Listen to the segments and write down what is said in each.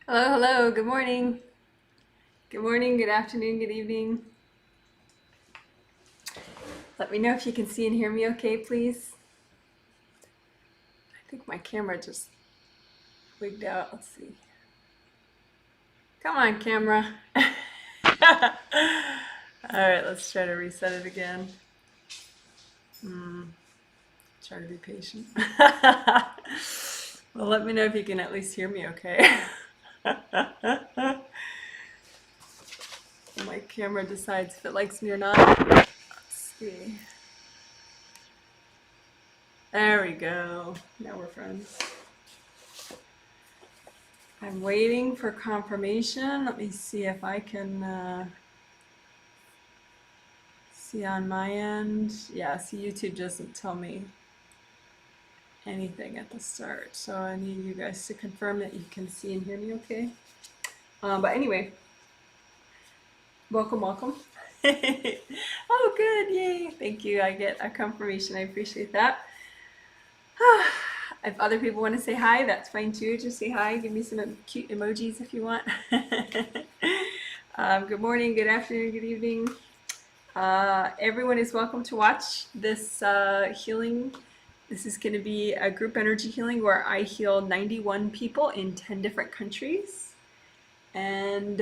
Hello, hello, good morning. Good morning, good afternoon, good evening. Let me know if you can see and hear me okay, please. I think my camera just wigged out. Let's see. Come on, camera. All right, let's try to reset it again. Try to be patient. Well, let me know if you can at least hear me okay. My camera decides if it likes me or not. Let's see. There we go. Now we're friends. I'm waiting for confirmation. Let me see if I can see on my end. Yeah, see, YouTube doesn't tell me anything at the start. So I need you guys to confirm that you can see and hear me okay. But anyway, welcome, welcome. Oh, good, yay. Thank you. I get a confirmation. I appreciate that. If other people want to say hi, that's fine too. Just say hi. Give me some cute emojis if you want. Good morning, good afternoon, good evening. Everyone is welcome to watch this healing. This is going to be a group energy healing where I heal 91 people in 10 different countries. And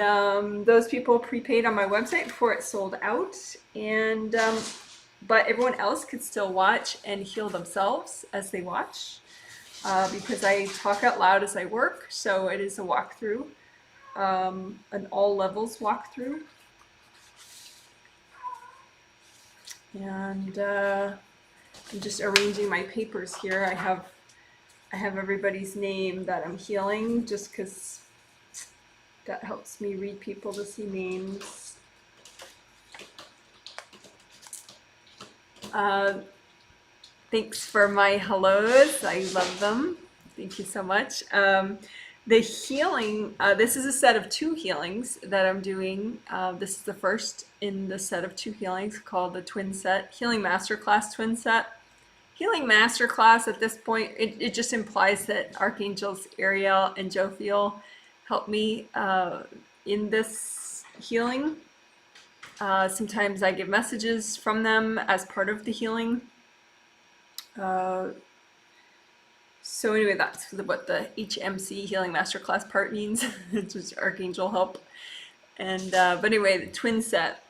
those people prepaid on my website before it sold out. And but everyone else could still watch and heal themselves as they watch. Because I talk out loud as I work, so it is a walkthrough, an all levels walkthrough. And I'm just arranging my papers here. I have everybody's name that I'm healing, just because that helps me read people to see names. Thanks for my hellos. I love them. Thank you so much. The healing, this is a set of 2 healings that I'm doing. This is the first in the set of 2 healings called the Twin Set, Healing Masterclass Twin Set. Healing Masterclass at this point, it just implies that Archangels Ariel and Jophiel help me in this healing. Sometimes I give messages from them as part of the healing. So anyway, that's what the HMC Healing Masterclass part means. It's just Archangel help. And but anyway, the Twin Set,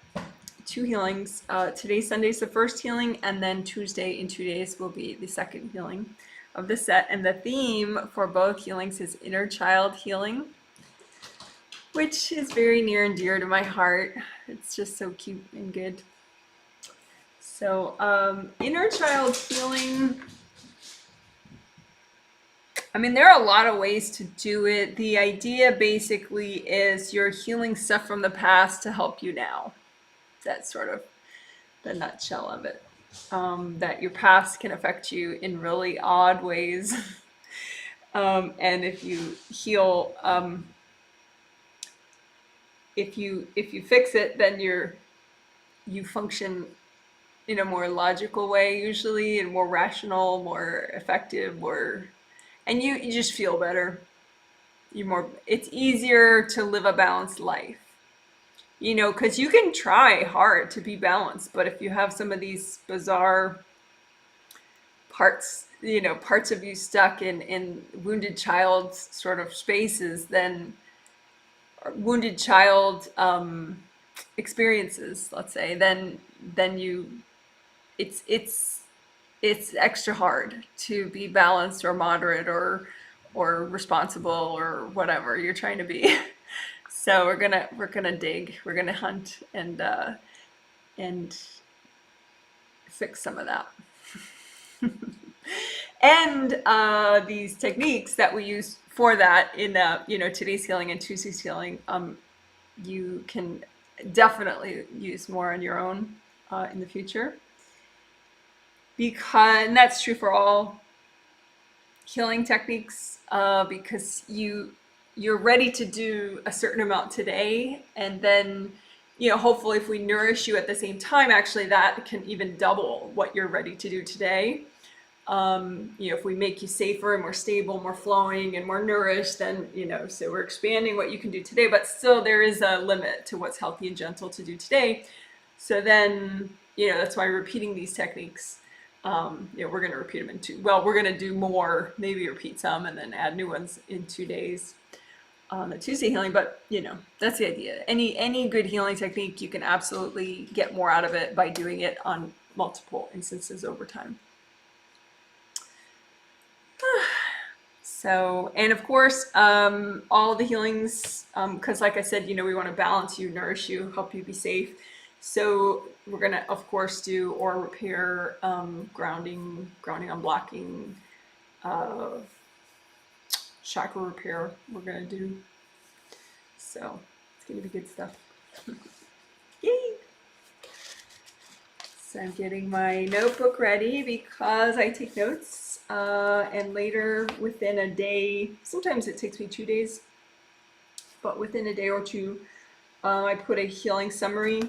2 healings. Today, Sunday's the first healing, and then Tuesday in 2 days will be the second healing of the set. And the theme for both healings is inner child healing, which is very near and dear to my heart. It's just so cute and good. So inner child healing, I mean, there are a lot of ways to do it. The idea basically is you're healing stuff from the past to help you now. That's sort of the nutshell of it. That your past can affect you in really odd ways. And if you heal, if you fix it, then you function in a more logical way, usually, and more rational, more effective, and you just feel better. It's easier to live a balanced life. Because you can try hard to be balanced, but if you have some of these bizarre parts, parts of you stuck in wounded child sort of spaces, then wounded child experiences, let's say, then it's extra hard to be balanced or moderate or responsible or whatever you're trying to be. So we're gonna dig, we're gonna hunt and fix some of that. And these techniques that we use for that in today's healing and Tuesday's healing, you can definitely use more on your own in the future. And that's true for all healing techniques, because you're ready to do a certain amount today, and then hopefully if we nourish you at the same time, actually that can even double what you're ready to do today. You know, if we make you safer and more stable, more flowing and more nourished, then, you know, so we're expanding what you can do today, but still there is a limit to what's healthy and gentle to do today. So then, you know, that's why repeating these techniques, you know, we're going to repeat them in we're going to do more, maybe repeat some and then add new ones in 2 days on the Tuesday healing. But, you know, that's the idea. Any good healing technique, you can absolutely get more out of it by doing it on multiple instances over time. So, and of course, all the healings, because like I said, you know, we want to balance you, nourish you, help you be safe. So we're going to, of course, do aura repair, grounding, unblocking, chakra repair we're going to do. So it's going to be good stuff. Yay! So I'm getting my notebook ready because I take notes. And later, within a day, sometimes it takes me 2 days, but within a day or two, I put a healing summary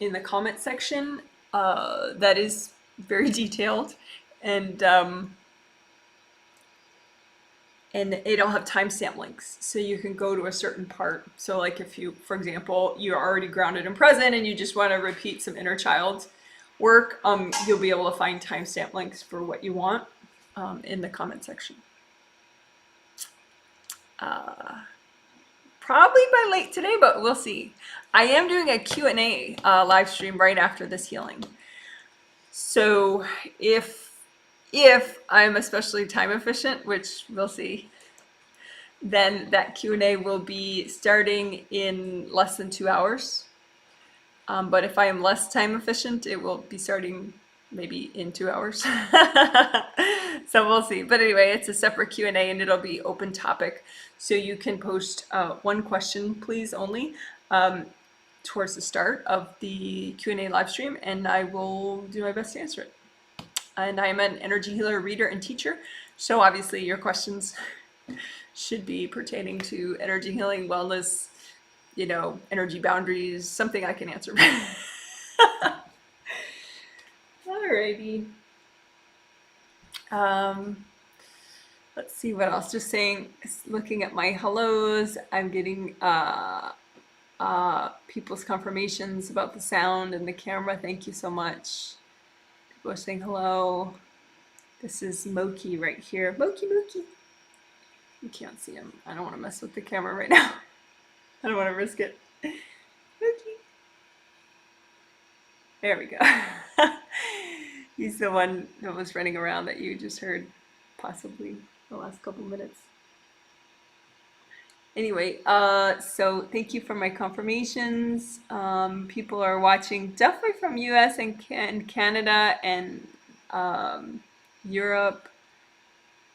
in the comment section that is very detailed, and it'll have timestamp links, so you can go to a certain part. So like if you, for example, you're already grounded and present and you just want to repeat some inner child work, you'll be able to find timestamp links for what you want in the comment section. Probably by late today, but we'll see. I am doing a Q&A live stream right after this healing. So if I'm especially time efficient, which we'll see, then that Q&A will be starting in less than 2 hours. But if I am less time efficient, it will be starting maybe in 2 hours. So we'll see. But anyway, it's a separate Q&A and it'll be open topic. So you can post one question, please, only towards the start of the Q&A live stream, and I will do my best to answer it. And I'm an energy healer, reader, and teacher. So obviously your questions should be pertaining to energy healing, wellness, you know, energy boundaries, something I can answer. Alrighty. Let's see what else. Just saying, looking at my hellos, I'm getting people's confirmations about the sound and the camera. Thank you so much. People are saying hello. This is Moki right here. Moki. You can't see him. I don't want to mess with the camera right now. I don't want to risk it. Moki. There we go. He's the one that was running around that you just heard possibly the last couple minutes. Anyway, so thank you for my confirmations. People are watching definitely from US and Canada and Europe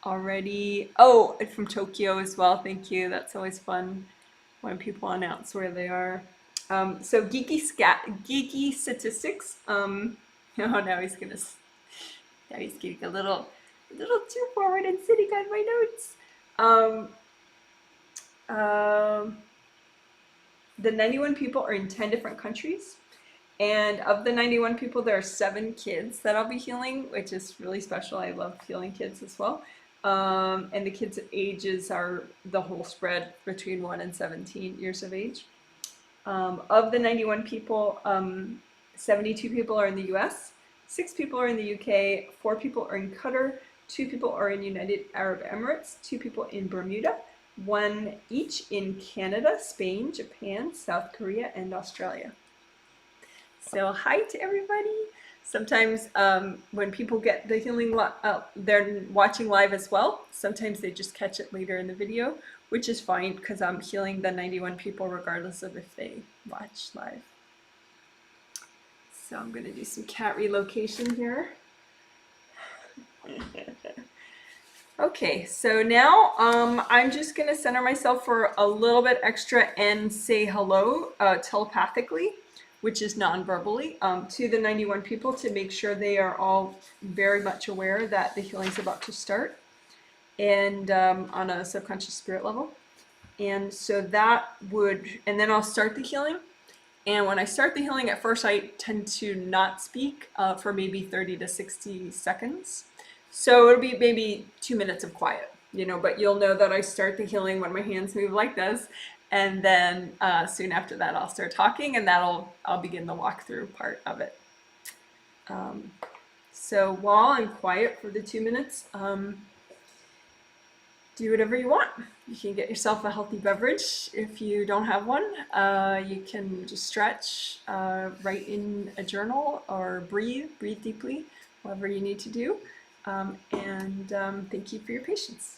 already. Oh, and from Tokyo as well. Thank you. That's always fun when people announce where they are. So geeky statistics. Oh, now he's getting a little too forward and sitting on my notes. The 91 people are in 10 different countries, and of the 91 people, there are 7 kids that I'll be healing, which is really special. I love healing kids as well. And the kids' ages are the whole spread between 1 and 17 years of age. Of the 91 people, 72 people are in the US, 6 people are in the UK, 4 people are in Qatar, 2 people are in United Arab Emirates, 2 people in Bermuda, 1 each in Canada, Spain, Japan, South Korea, and Australia. So hi to everybody. Sometimes when people get the healing, they're watching live as well. Sometimes they just catch it later in the video, which is fine because I'm healing the 91 people regardless of if they watch live. So I'm going to do some cat relocation here. Okay, so now I'm just going to center myself for a little bit extra and say hello telepathically, which is non-verbally, to the 91 people to make sure they are all very much aware that the healing's about to start, and on a subconscious spirit level. And so that would, and then I'll start the healing. And when I start the healing, at first I tend to not speak for maybe 30 to 60 seconds. So it'll be maybe 2 minutes of quiet, but you'll know that I start the healing when my hands move like this. And then soon after that, I'll start talking, and I'll begin the walkthrough part of it. So while I'm quiet for the 2 minutes, do whatever you want. You can get yourself a healthy beverage if you don't have one. You can just stretch, write in a journal, or breathe deeply, whatever you need to do. And thank you for your patience.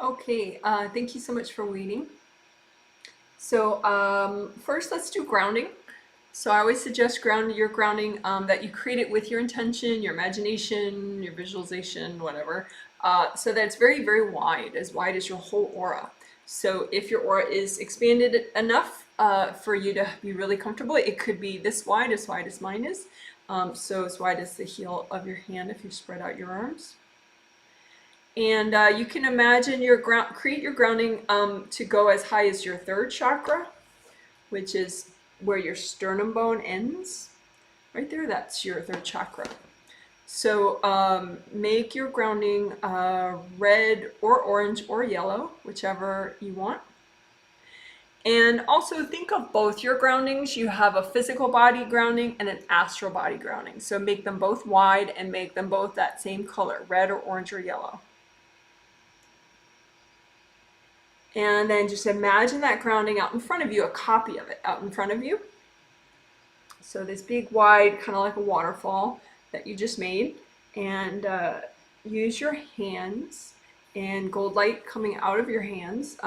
Okay, thank you so much for waiting. So first, let's do grounding. So I always suggest your grounding, that you create it with your intention, your imagination, your visualization, whatever, so that it's very, very wide as your whole aura. So if your aura is expanded enough for you to be really comfortable, it could be this wide as mine is. So as wide as the heel of your hand if you spread out your arms. And you can imagine create your grounding to go as high as your third chakra, which is where your sternum bone ends. Right there, that's your third chakra. So make your grounding red or orange or yellow, whichever you want. And also think of both your groundings. You have a physical body grounding and an astral body grounding. So make them both wide and make them both that same color, red or orange or yellow. And then just imagine that grounding out in front of you, a copy of it out in front of you. So this big, wide, kind of like a waterfall that you just made. And use your hands and gold light coming out of your hands.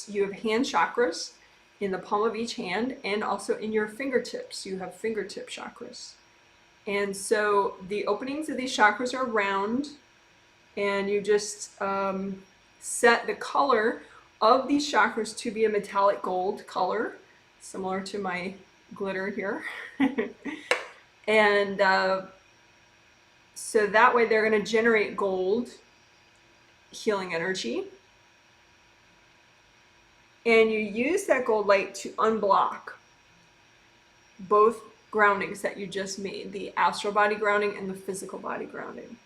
You have hand chakras in the palm of each hand, and also in your fingertips. You have fingertip chakras. And so the openings of these chakras are round, and you just set the color of these chakras to be a metallic gold color, similar to my glitter here. And so that way they're going to generate gold healing energy. And you use that gold light to unblock both groundings that you just made, the astral body grounding and the physical body grounding.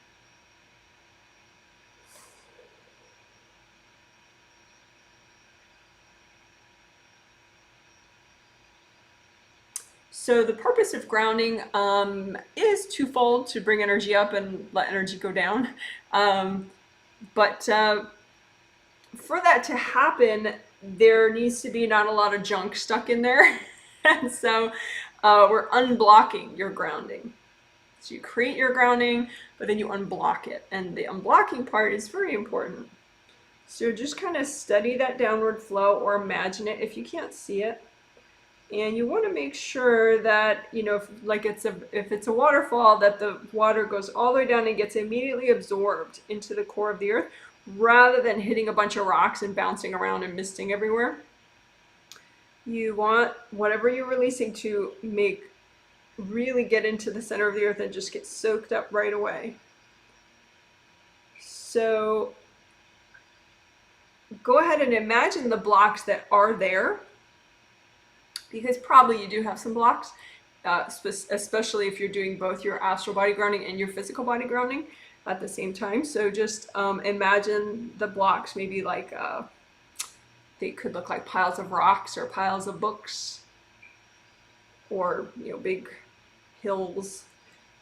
So the purpose of grounding is twofold: to bring energy up and let energy go down. But for that to happen, there needs to be not a lot of junk stuck in there. And so we're unblocking your grounding. So you create your grounding, but then you unblock it. And the unblocking part is very important. So just kind of study that downward flow or imagine it if you can't see it. And you want to make sure that, you know, if it's a waterfall, that the water goes all the way down and gets immediately absorbed into the core of the earth, rather than hitting a bunch of rocks and bouncing around and misting everywhere. You want whatever you're releasing to really get into the center of the earth and just get soaked up right away. So go ahead and imagine the blocks that are there, because probably you do have some blocks, especially if you're doing both your astral body grounding and your physical body grounding at the same time. So just imagine the blocks, maybe like they could look like piles of rocks or piles of books, or, you know, big hills,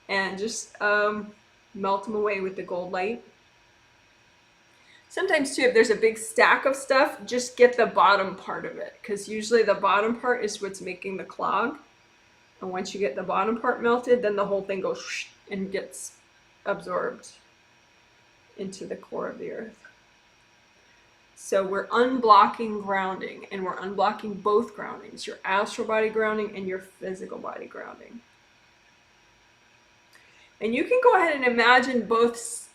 and just melt them away with the gold light. Sometimes too, if there's a big stack of stuff, just get the bottom part of it, because usually the bottom part is what's making the clog. And once you get the bottom part melted, then the whole thing goes whoosh and gets absorbed into the core of the earth. So we're unblocking grounding, and we're unblocking both groundings, your astral body grounding and your physical body grounding. And you can go ahead and imagine both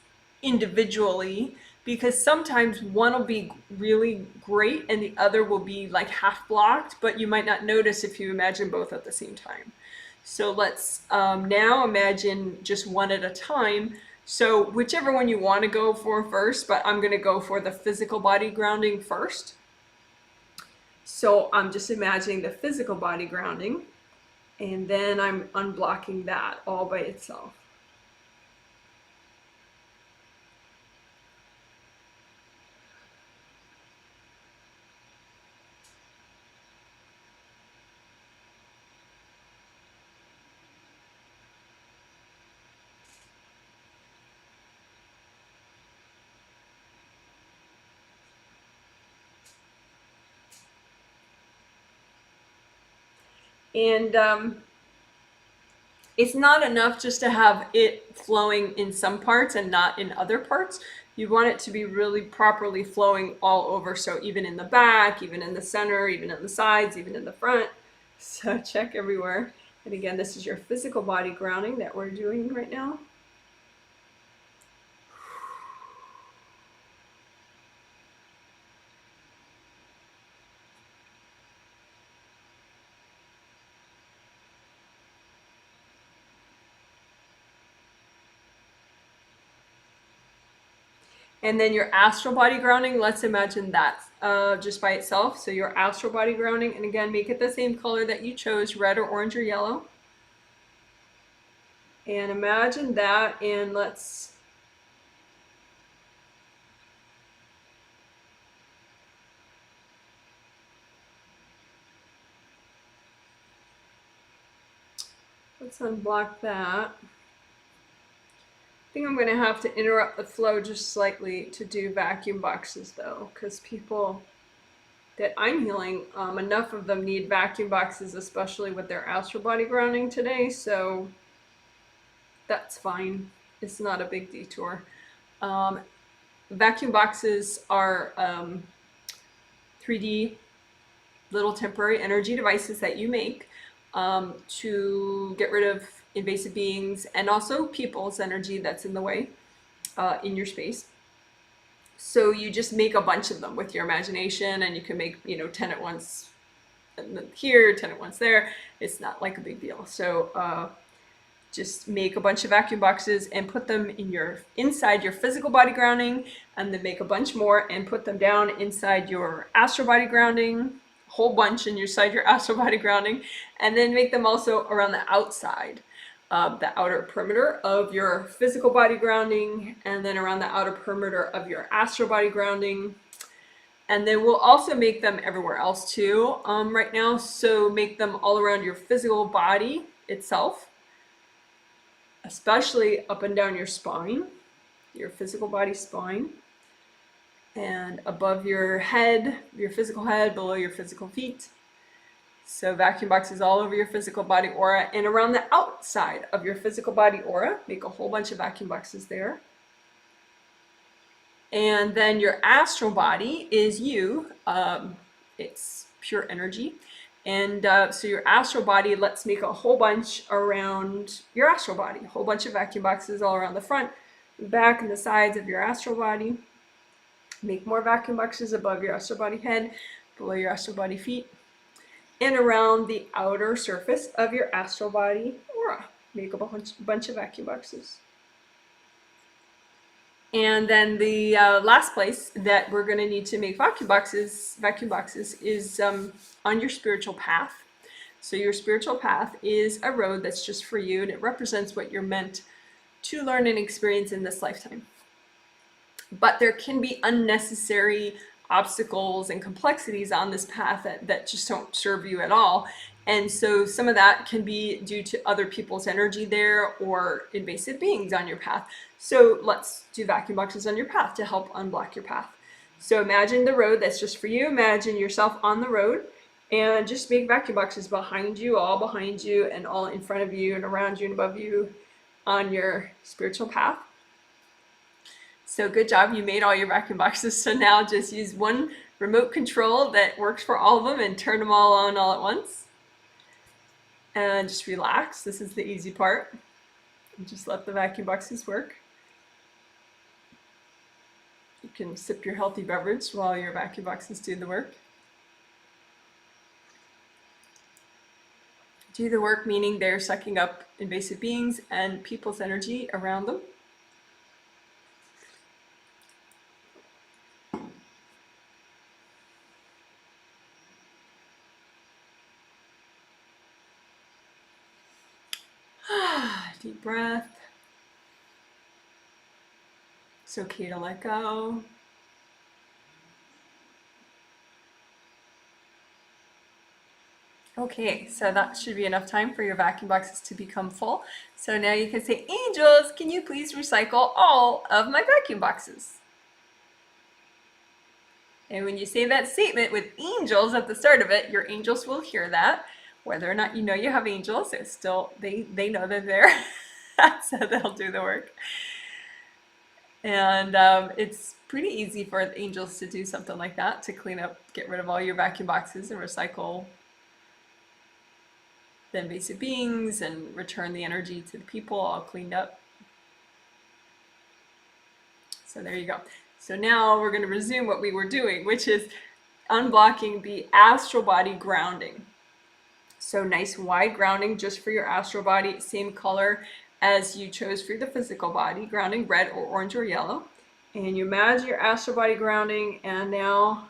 individually, because sometimes one will be really great and the other will be like half blocked, but you might not notice if you imagine both at the same time. So let's now imagine just one at a time. So whichever one you want to go for first, but I'm going to go for the physical body grounding first. So I'm just imagining the physical body grounding, and then I'm unblocking that all by itself. And it's not enough just to have it flowing in some parts and not in other parts. You want it to be really properly flowing all over. So even in the back, even in the center, even in the sides, even in the front. So check everywhere. And again, this is your physical body grounding that we're doing right now. And then your astral body grounding, let's imagine that just by itself. So your astral body grounding, and again, make it the same color that you chose, red or orange or yellow. And imagine that, and let's unblock that. I think I'm going to have to interrupt the flow just slightly to do vacuum boxes though, because people that I'm healing, enough of them need vacuum boxes, especially with their astral body grounding today, so that's fine. It's not a big detour. Vacuum boxes are 3D little temporary energy devices that you make to get rid of invasive beings and also people's energy that's in the way in your space. So you just make a bunch of them with your imagination, and you can make, 10 at once here, 10 at once there. It's not like a big deal. So just make a bunch of vacuum boxes and put them inside your physical body grounding, and then make a bunch more and put them down inside your astral body grounding, whole bunch inside your astral body grounding, and then make them also around the outside, the outer perimeter of your physical body grounding, and then around the outer perimeter of your astral body grounding. And then we'll also make them everywhere else too right now. So make them all around your physical body itself, especially up and down your spine, your physical body spine, and above your head, your physical head, below your physical feet. So vacuum boxes all over your physical body aura and around the outside of your physical body aura. Make a whole bunch of vacuum boxes there. And then your astral body is you. It's pure energy. And so your astral body, let's make a whole bunch around your astral body. A whole bunch of vacuum boxes all around the front, the back, and the sides of your astral body. Make more vacuum boxes above your astral body head, below your astral body feet, and around the outer surface of your astral body aura. Make a bunch of vacuum boxes. And then the last place that we're going to need to make vacuum boxes is on your spiritual path. So your spiritual path is a road that's just for you, and it represents what you're meant to learn and experience in this lifetime. But there can be unnecessary obstacles and complexities on this path that just don't serve you at all. And so some of that can be due to other people's energy there or invasive beings on your path. So let's do vacuum boxes on your path to help unblock your path. So imagine the road that's just for you. Imagine yourself on the road and just make vacuum boxes behind you, all behind you, and all in front of you and around you and above you on your spiritual path. So good job, you made all your vacuum boxes. So now just use one remote control that works for all of them and turn them all on all at once. And just relax. This is the easy part. And just let the vacuum boxes work. You can sip your healthy beverage while your vacuum boxes do the work. Do the work meaning they're sucking up invasive beings and people's energy around them. Deep breath. It's okay to let go. Okay, so that should be enough time for your vacuum boxes to become full. So now you can say, angels, can you please recycle all of my vacuum boxes? And when you say that statement with angels at the start of it, your angels will hear that. Whether or not you know you have angels, it's still, they know they're there. So they'll do the work. And it's pretty easy for the angels to do something like that, to clean up, get rid of all your vacuum boxes and recycle the invasive beings and return the energy to the people all cleaned up. So there you go. So now we're going to resume what we were doing, which is unblocking the astral body grounding. So nice wide grounding just for your astral body, same color as you chose for the physical body, grounding red or orange or yellow. And you imagine your astral body grounding, and now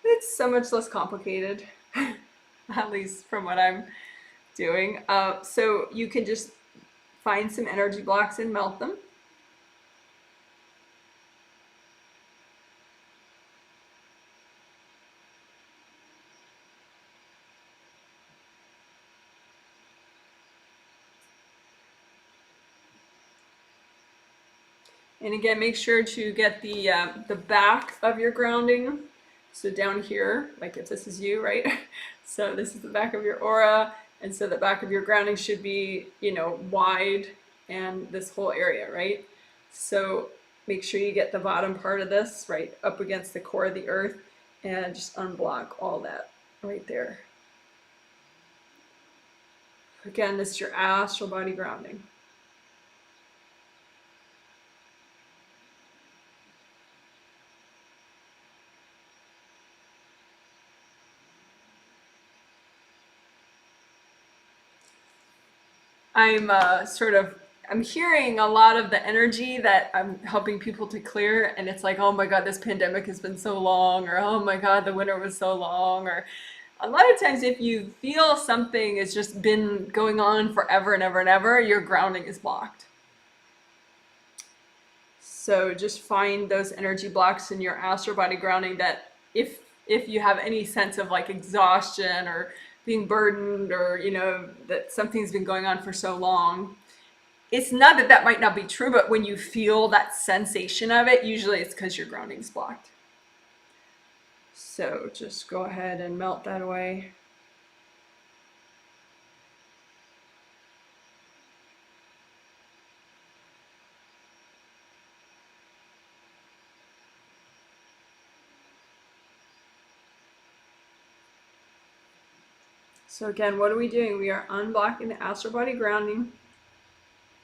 it's so much less complicated, at least from what I'm doing. So you can just find some energy blocks and melt them. And again, make sure to get the back of your grounding. So down here, like if this is you, right? So this is the back of your aura, and so the back of your grounding should be, you know, wide, and this whole area, right? So make sure you get the bottom part of this right up against the core of the earth, and just unblock all that right there. Again, this is your astral body grounding. I'm hearing a lot of the energy that I'm helping people to clear, and it's like, oh my God, this pandemic has been so long, or oh my God, the winter was so long, or a lot of times if you feel something has just been going on forever and ever and ever, your grounding is blocked. So just find those energy blocks in your astral body grounding that if you have any sense of like exhaustion or being burdened, or you know that something's been going on for so long, it's not that that might not be true, but when you feel that sensation of it, usually it's because your grounding's blocked. So just go ahead and melt that away. So again, what are we doing? We are unblocking the astral body grounding.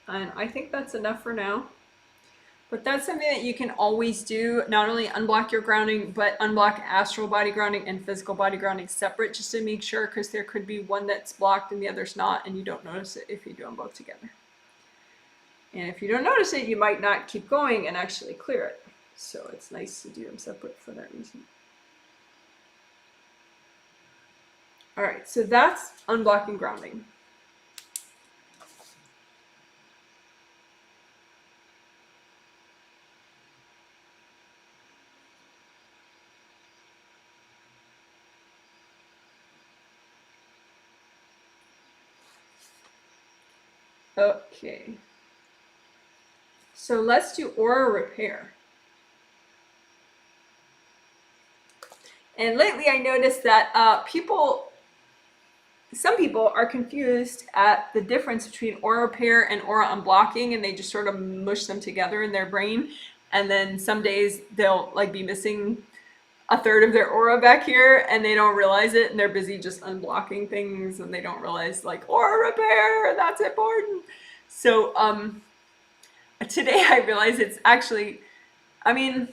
And I think that's enough for now. But that's something that you can always do. Not only unblock your grounding, but unblock astral body grounding and physical body grounding separate, just to make sure, because there could be one that's blocked and the other's not, and you don't notice it if you do them both together. And if you don't notice it, you might not keep going and actually clear it. So it's nice to do them separate for that reason. All right, so that's unblocking grounding. Okay. So let's do aura repair. And lately I noticed that some people are confused at the difference between aura repair and aura unblocking, and they just sort of mush them together in their brain. And then some days they'll like be missing a third of their aura back here and they don't realize it, and they're busy just unblocking things and they don't realize like aura repair, that's important. So today I realized it's actually, I mean,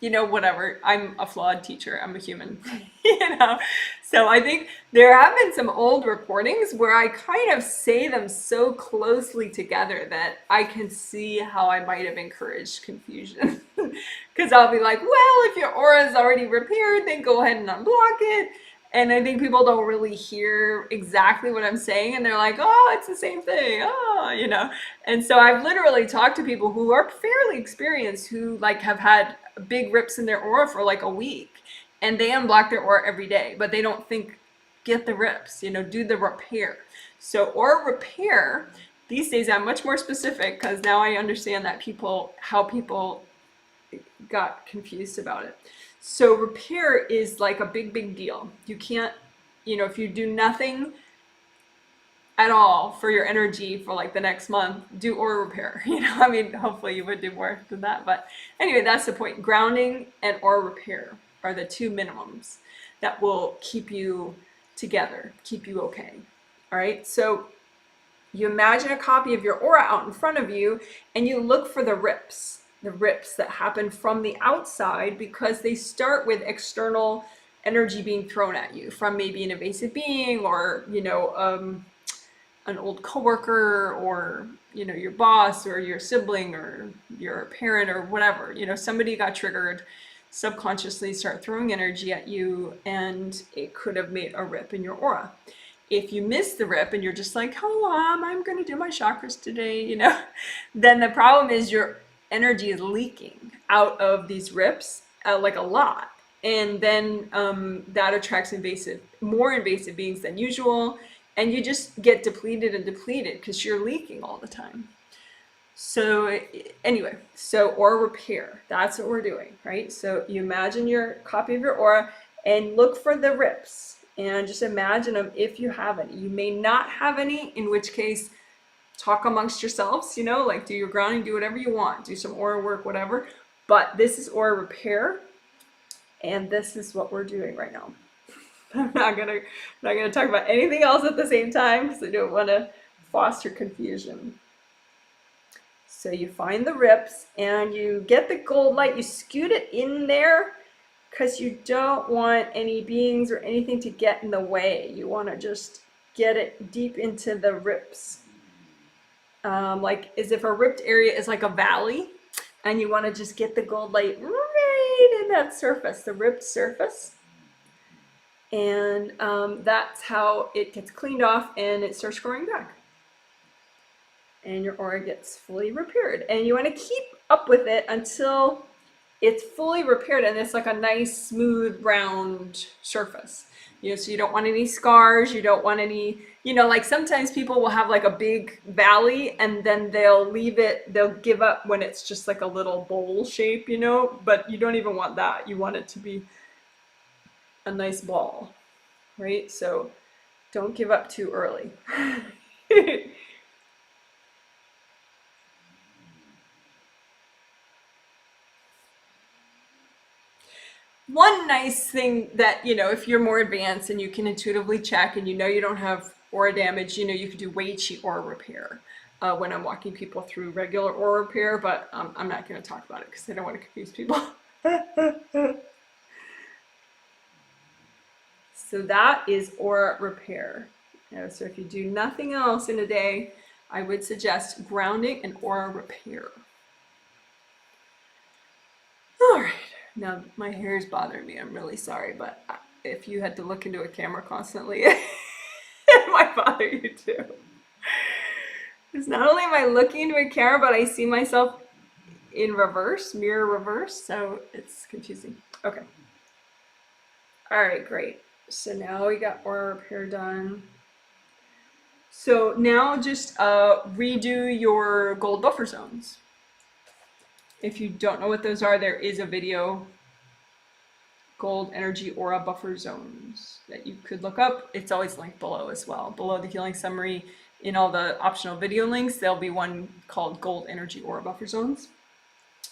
you know, whatever. I'm a flawed teacher. I'm a human, you know? So I think there have been some old recordings where I kind of say them so closely together that I can see how I might have encouraged confusion. Because I'll be like, well, if your aura is already repaired, then go ahead and unblock it. And I think people don't really hear exactly what I'm saying, and they're like, oh, it's the same thing, oh, you know. And so I've literally talked to people who are fairly experienced, who like have had big rips in their aura for like a week, and they unblock their aura every day, but they don't think, get the rips, you know, do the repair. So aura repair, these days I'm much more specific, because now I understand that how people got confused about it. So repair is like a big deal. You can't, you know, if you do nothing at all for your energy for like the next month, do aura repair. You know, I mean, hopefully you would do more than that. But anyway, that's the point. Grounding and aura repair are the two minimums that will keep you together, keep you okay. All right. So you imagine a copy of your aura out in front of you, and you look for the rips that happen from the outside, because they start with external energy being thrown at you from maybe an invasive being, or, you know, an old coworker, or, you know, your boss or your sibling or your parent or whatever. You know, somebody got triggered, subconsciously start throwing energy at you, and it could have made a rip in your aura. If you miss the rip and you're just like, oh, I'm going to do my chakras today, you know, then the problem is your energy is leaking out of these rips, like a lot. And then that attracts more invasive beings than usual. And you just get depleted because you're leaking all the time. So anyway, so aura repair, that's what we're doing, right? So you imagine your copy of your aura and look for the rips, and just imagine them if you have any. You may not have any, in which case talk amongst yourselves, you know, like do your grounding, do whatever you want, do some aura work, whatever. But this is aura repair, and this is what we're doing right now. I'm not gonna talk about anything else at the same time, because I don't want to foster confusion. So you find the rips and you get the gold light, you scoot it in there, because you don't want any beings or anything to get in the way. You want to just get it deep into the rips. Like as if a ripped area is like a valley, and you want to just get the gold light right in that surface, the ripped surface. And that's how it gets cleaned off and it starts growing back. And your aura gets fully repaired. And you want to keep up with it until it's fully repaired and it's like a nice smooth round surface. So you don't want any scars, you don't want any, like sometimes people will have like a big valley and then they'll give up when it's just like a little bowl shape, but you don't even want that. You want it to be a nice ball, right? So don't give up too early. One nice thing that, if you're more advanced and you can intuitively check and you don't have aura damage, you can do Wei Qi aura repair when I'm walking people through regular aura repair, but I'm not going to talk about it because I don't want to confuse people. So that is aura repair. So if you do nothing else in a day, I would suggest grounding and aura repair. All right. Now, my hair is bothering me. I'm really sorry, but if you had to look into a camera constantly, it might bother you too. Because not only am I looking into a camera, but I see myself in reverse, mirror reverse, so it's confusing. Okay. All right, great. So now we got aura repair done. So now just redo your gold buffer zones. If you don't know what those are, there is a video, gold energy aura buffer zones, that you could look up. It's always linked below as well. Below the healing summary, in all the optional video links, there'll be one called gold energy aura buffer zones.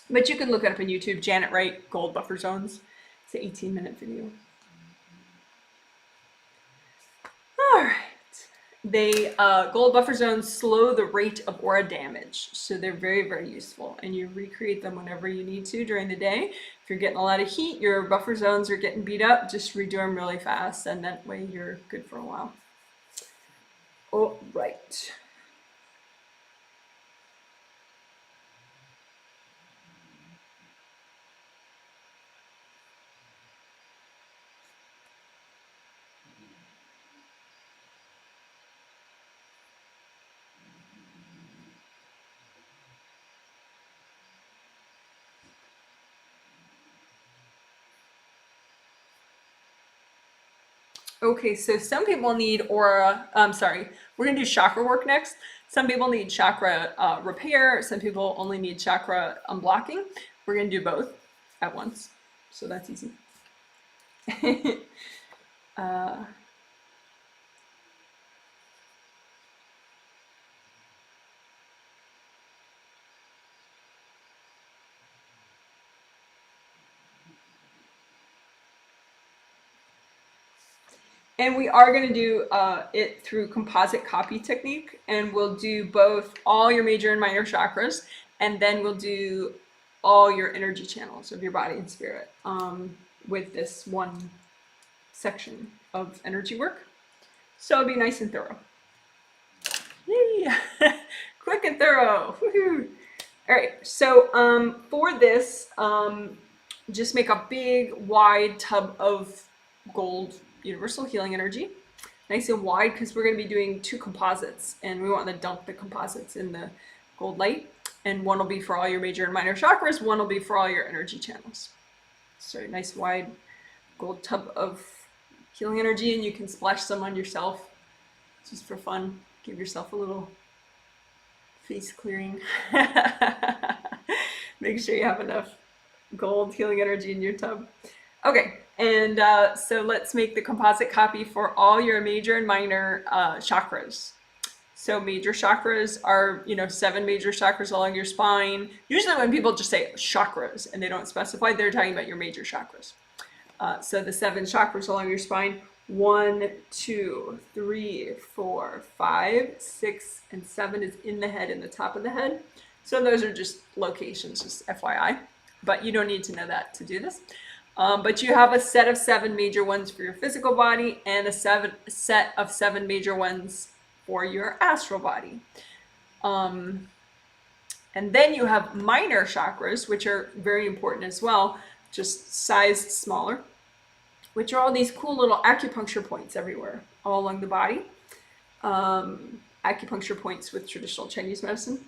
But you can look it up on YouTube, Janet Wright, gold buffer zones. It's an 18-minute video. All right. They gold buffer zones slow the rate of aura damage, so they're very, very useful, and you recreate them whenever you need to during the day. If you're getting a lot of heat, your buffer zones are getting beat up, just redo them really fast, and that way you're good for a while. All right. Okay, so some people need aura, we're gonna do chakra work next. Some people need chakra repair, some people only need chakra unblocking. We're gonna do both at once, so that's easy. And we are going to do it through composite copy technique, and we'll do both all your major and minor chakras, and then we'll do all your energy channels of your body and spirit with this one section of energy work. So it'll be nice and thorough. Yay! Quick and thorough. Woohoo! All right, so for this, just make a big wide tub of gold universal healing energy, nice and wide, because we're going to be doing 2 composites, and we want to dump the composites in the gold light, and one will be for all your major and minor chakras, one will be for all your energy channels. So nice wide gold tub of healing energy, and you can splash some on yourself just for fun. Give yourself a little face clearing. Make sure you have enough gold healing energy in your tub. Okay, and so let's make the composite copy for all your major and minor chakras. So major chakras are, 7 major chakras along your spine. Usually when people just say chakras and they don't specify, they're talking about your major chakras. So the 7 chakras along your spine, 1, 2, 3, 4, 5, 6, and 7 is in the head, in the top of the head. So those are just locations, just FYI. But you don't need to know that to do this. But you have a set of 7 major ones for your physical body and a set of 7 major ones for your astral body. And then you have minor chakras, which are very important as well, just sized smaller, which are all these cool little acupuncture points everywhere, all along the body. Acupuncture points with traditional Chinese medicine.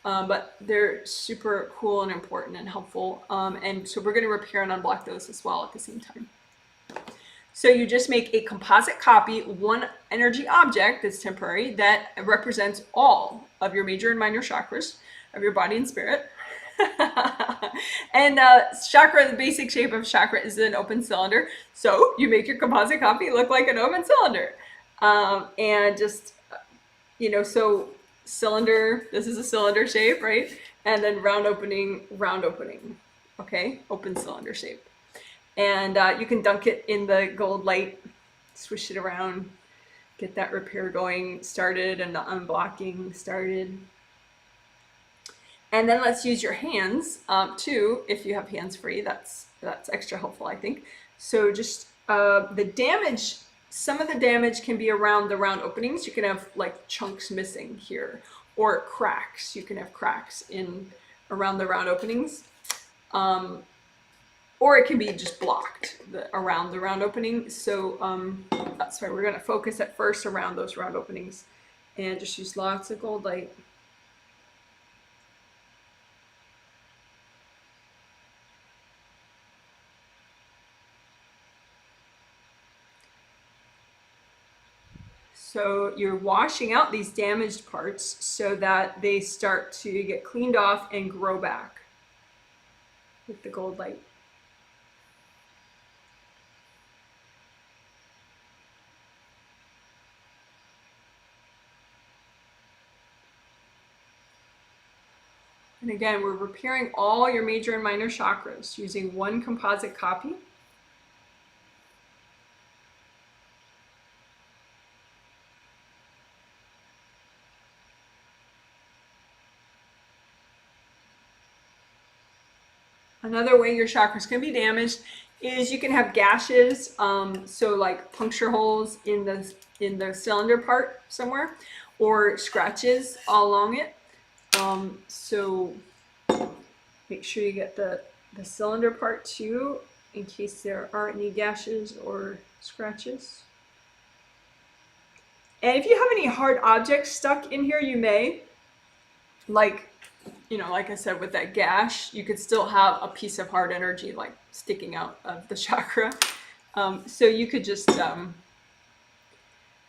but they're super cool and important and helpful. And so we're going to repair and unblock those as well at the same time. So you just make a composite copy, one energy object that's temporary that represents all of your major and minor chakras of your body and spirit. And chakra, the basic shape of chakra is an open cylinder. So you make your composite copy look like an open cylinder. And just, so cylinder, this is a cylinder shape, right? And then round opening, okay? Open cylinder shape. And you can dunk it in the gold light, swish it around, get that repair going started and the unblocking started. And then let's use your hands too, if you have hands free. That's extra helpful, I think. So just the damage, some of the damage can be around the round openings. You can have like chunks missing here, or cracks. You can have cracks around the round openings. Or it can be just blocked around the round opening. So that's why we're going to focus at first around those round openings and just use lots of gold light. So you're washing out these damaged parts so that they start to get cleaned off and grow back with the gold light. And again, we're repairing all your major and minor chakras using one composite copy. Another way your chakras can be damaged is you can have gashes, so like puncture holes in the cylinder part somewhere, or scratches all along it. So make sure you get the cylinder part too, in case there aren't any gashes or scratches. And if you have any hard objects stuck in here, you may, like I said, with that gash, you could still have a piece of hard energy like sticking out of the chakra. So you could just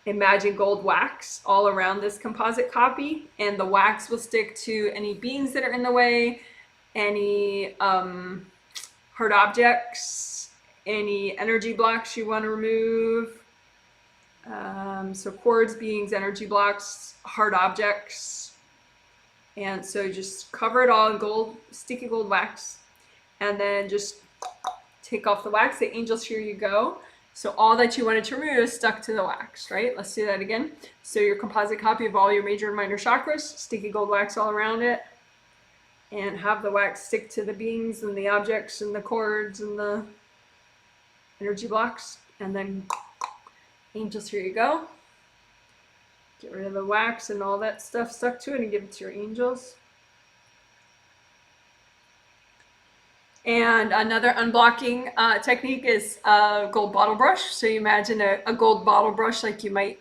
imagine gold wax all around this composite copy, and the wax will stick to any beings that are in the way, any hard objects, any energy blocks you want to remove. So cords, beings, energy blocks, hard objects. And so just cover it all in gold, sticky gold wax, and then just take off the wax. The angels, here you go. So all that you wanted to remove is stuck to the wax, right? Let's do that again. So your composite copy of all your major and minor chakras, sticky gold wax all around it, and have the wax stick to the beings and the objects and the cords and the energy blocks. And then angels, here you go. Get rid of the wax and all that stuff stuck to it and give it to your angels. And another unblocking technique is a gold bottle brush. So you imagine a gold bottle brush like you might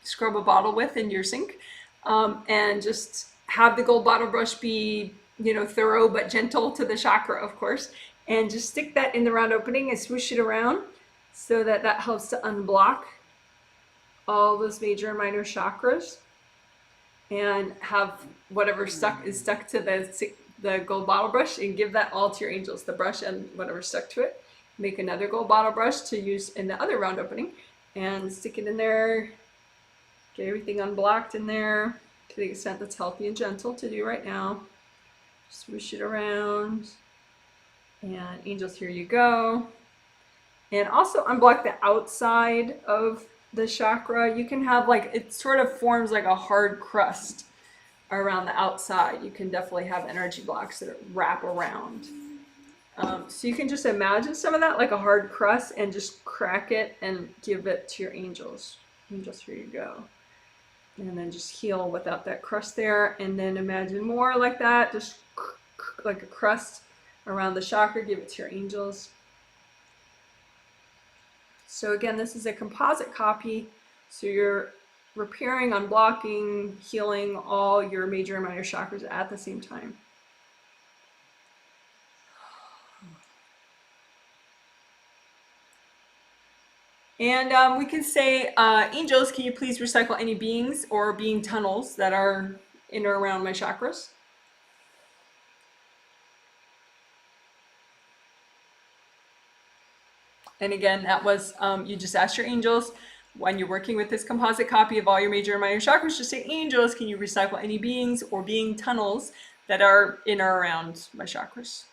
scrub a bottle with in your sink, and just have the gold bottle brush be, thorough but gentle to the chakra, of course, and just stick that in the round opening and swoosh it around so that helps to unblock all those major and minor chakras, and have whatever is stuck to the gold bottle brush, and give that all to your angels, the brush and whatever stuck to it. Make another gold bottle brush to use in the other round opening and stick it in there. Get everything unblocked in there to the extent that's healthy and gentle to do right now. Swoosh it around. And angels, here you go. And also unblock the outside of the chakra. You can have it sort of forms like a hard crust around the outside. You can definitely have energy blocks that wrap around. So you can just imagine some of that like a hard crust and just crack it and give it to your angels. Angels, here you go. And then just heal without that crust there. And then imagine more like that, just like a crust around the chakra. Give it to your angels. So again, this is a composite copy. So you're repairing, unblocking, healing all your major and minor chakras at the same time. And we can say, angels, can you please recycle any beings or being tunnels that are in or around my chakras? And again, that was, you just asked your angels, when you're working with this composite copy of all your major and minor chakras, just say, angels, can you recycle any beings or being tunnels that are in or around my chakras?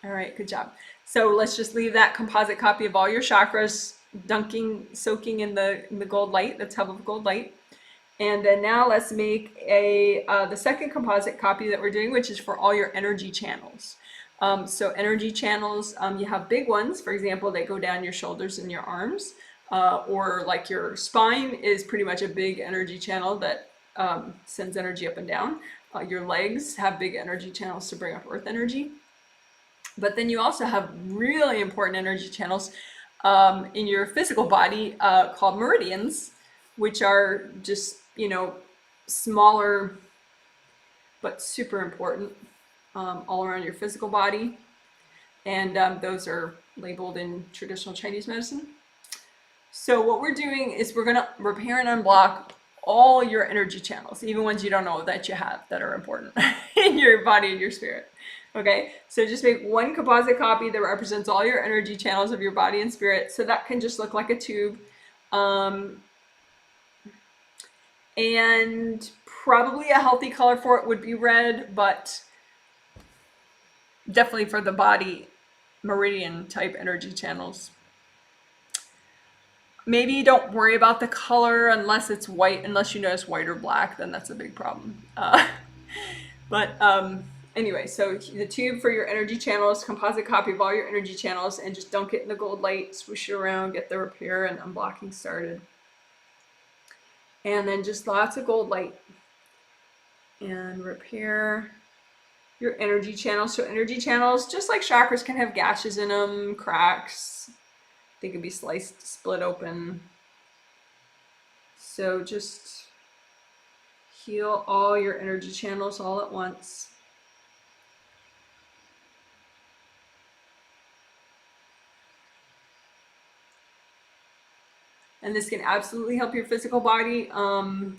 All right, good job. So let's just leave that composite copy of all your chakras soaking in the gold light, the tub of gold light. And then now let's make the second composite copy that we're doing, which is for all your energy channels. So energy channels, you have big ones, for example, that go down your shoulders and your arms, or like your spine is pretty much a big energy channel that sends energy up and down. Your legs have big energy channels to bring up earth energy. But then you also have really important energy channels in your physical body called meridians, which are just, smaller but super important all around your physical body. And those are labeled in traditional Chinese medicine. So what we're doing is we're going to repair and unblock all your energy channels, even ones you don't know that you have that are important in your body and your spirit. Okay, so just make one composite copy that represents all your energy channels of your body and spirit. So that can just look like a tube. And probably a healthy color for it would be red, but definitely for the body, meridian type energy channels. Maybe don't worry about the color unless it's white, unless you notice white or black, then that's a big problem. Anyway, so the tube for your energy channels, composite copy of all your energy channels, and just dunk it in the gold light, swoosh it around, get the repair and unblocking started. And then just lots of gold light and repair your energy channels. So energy channels, just like chakras, can have gashes in them, cracks. They can be sliced, split open. So just heal all your energy channels all at once. And this can absolutely help your physical body,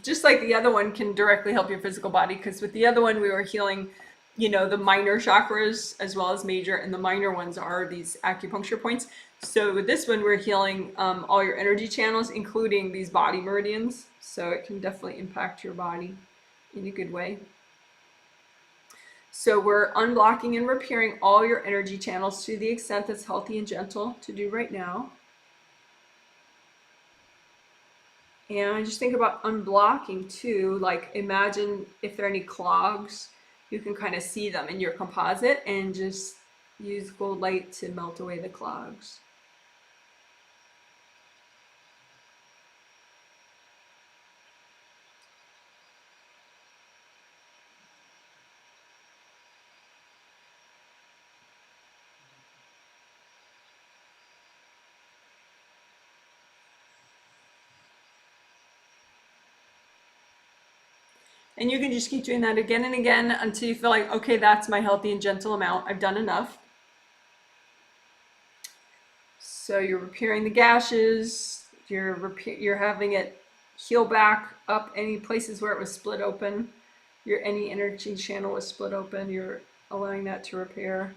just like the other one can directly help your physical body, because with the other one we were healing, the minor chakras as well as major, and the minor ones are these acupuncture points. So with this one we're healing all your energy channels, including these body meridians, so it can definitely impact your body in a good way. So we're unblocking and repairing all your energy channels to the extent that's healthy and gentle to do right now. And just think about unblocking too, like imagine if there are any clogs, you can kind of see them in your composite and just use gold light to melt away the clogs. And you can just keep doing that again and again until you feel like, okay, that's my healthy and gentle amount. I've done enough. So you're repairing the gashes, you're having it heal back up any places where it was split open. Any energy channel was split open, you're allowing that to repair.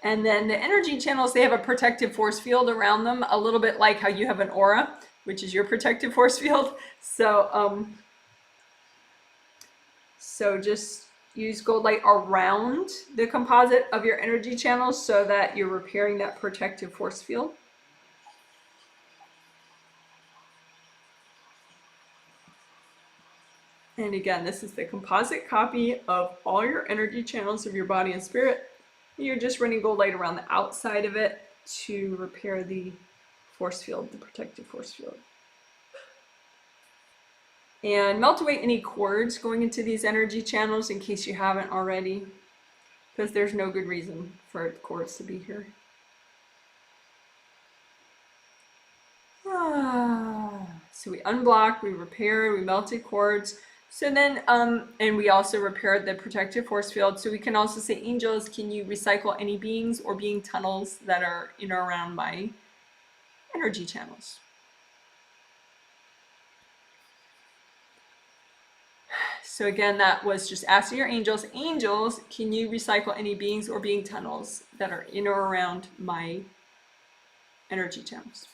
And then the energy channels, they have a protective force field around them, a little bit like how you have an aura, which is your protective force field. So just use gold light around the composite of your energy channels so that you're repairing that protective force field. And again, this is the composite copy of all your energy channels of your body and spirit. You're just running gold light around the outside of it to repair the force field, the protective force field. And melt away any cords going into these energy channels in case you haven't already. because there's no good reason for the cords to be here. So we unblocked, we repaired, we melted cords. So then, and we also repaired the protective force field. So we can also say, angels, can you recycle any beings or being tunnels that are in or around my energy channels? So again, that was just asking your angels, angels, can you recycle any beings or being tunnels that are in or around my energy channels?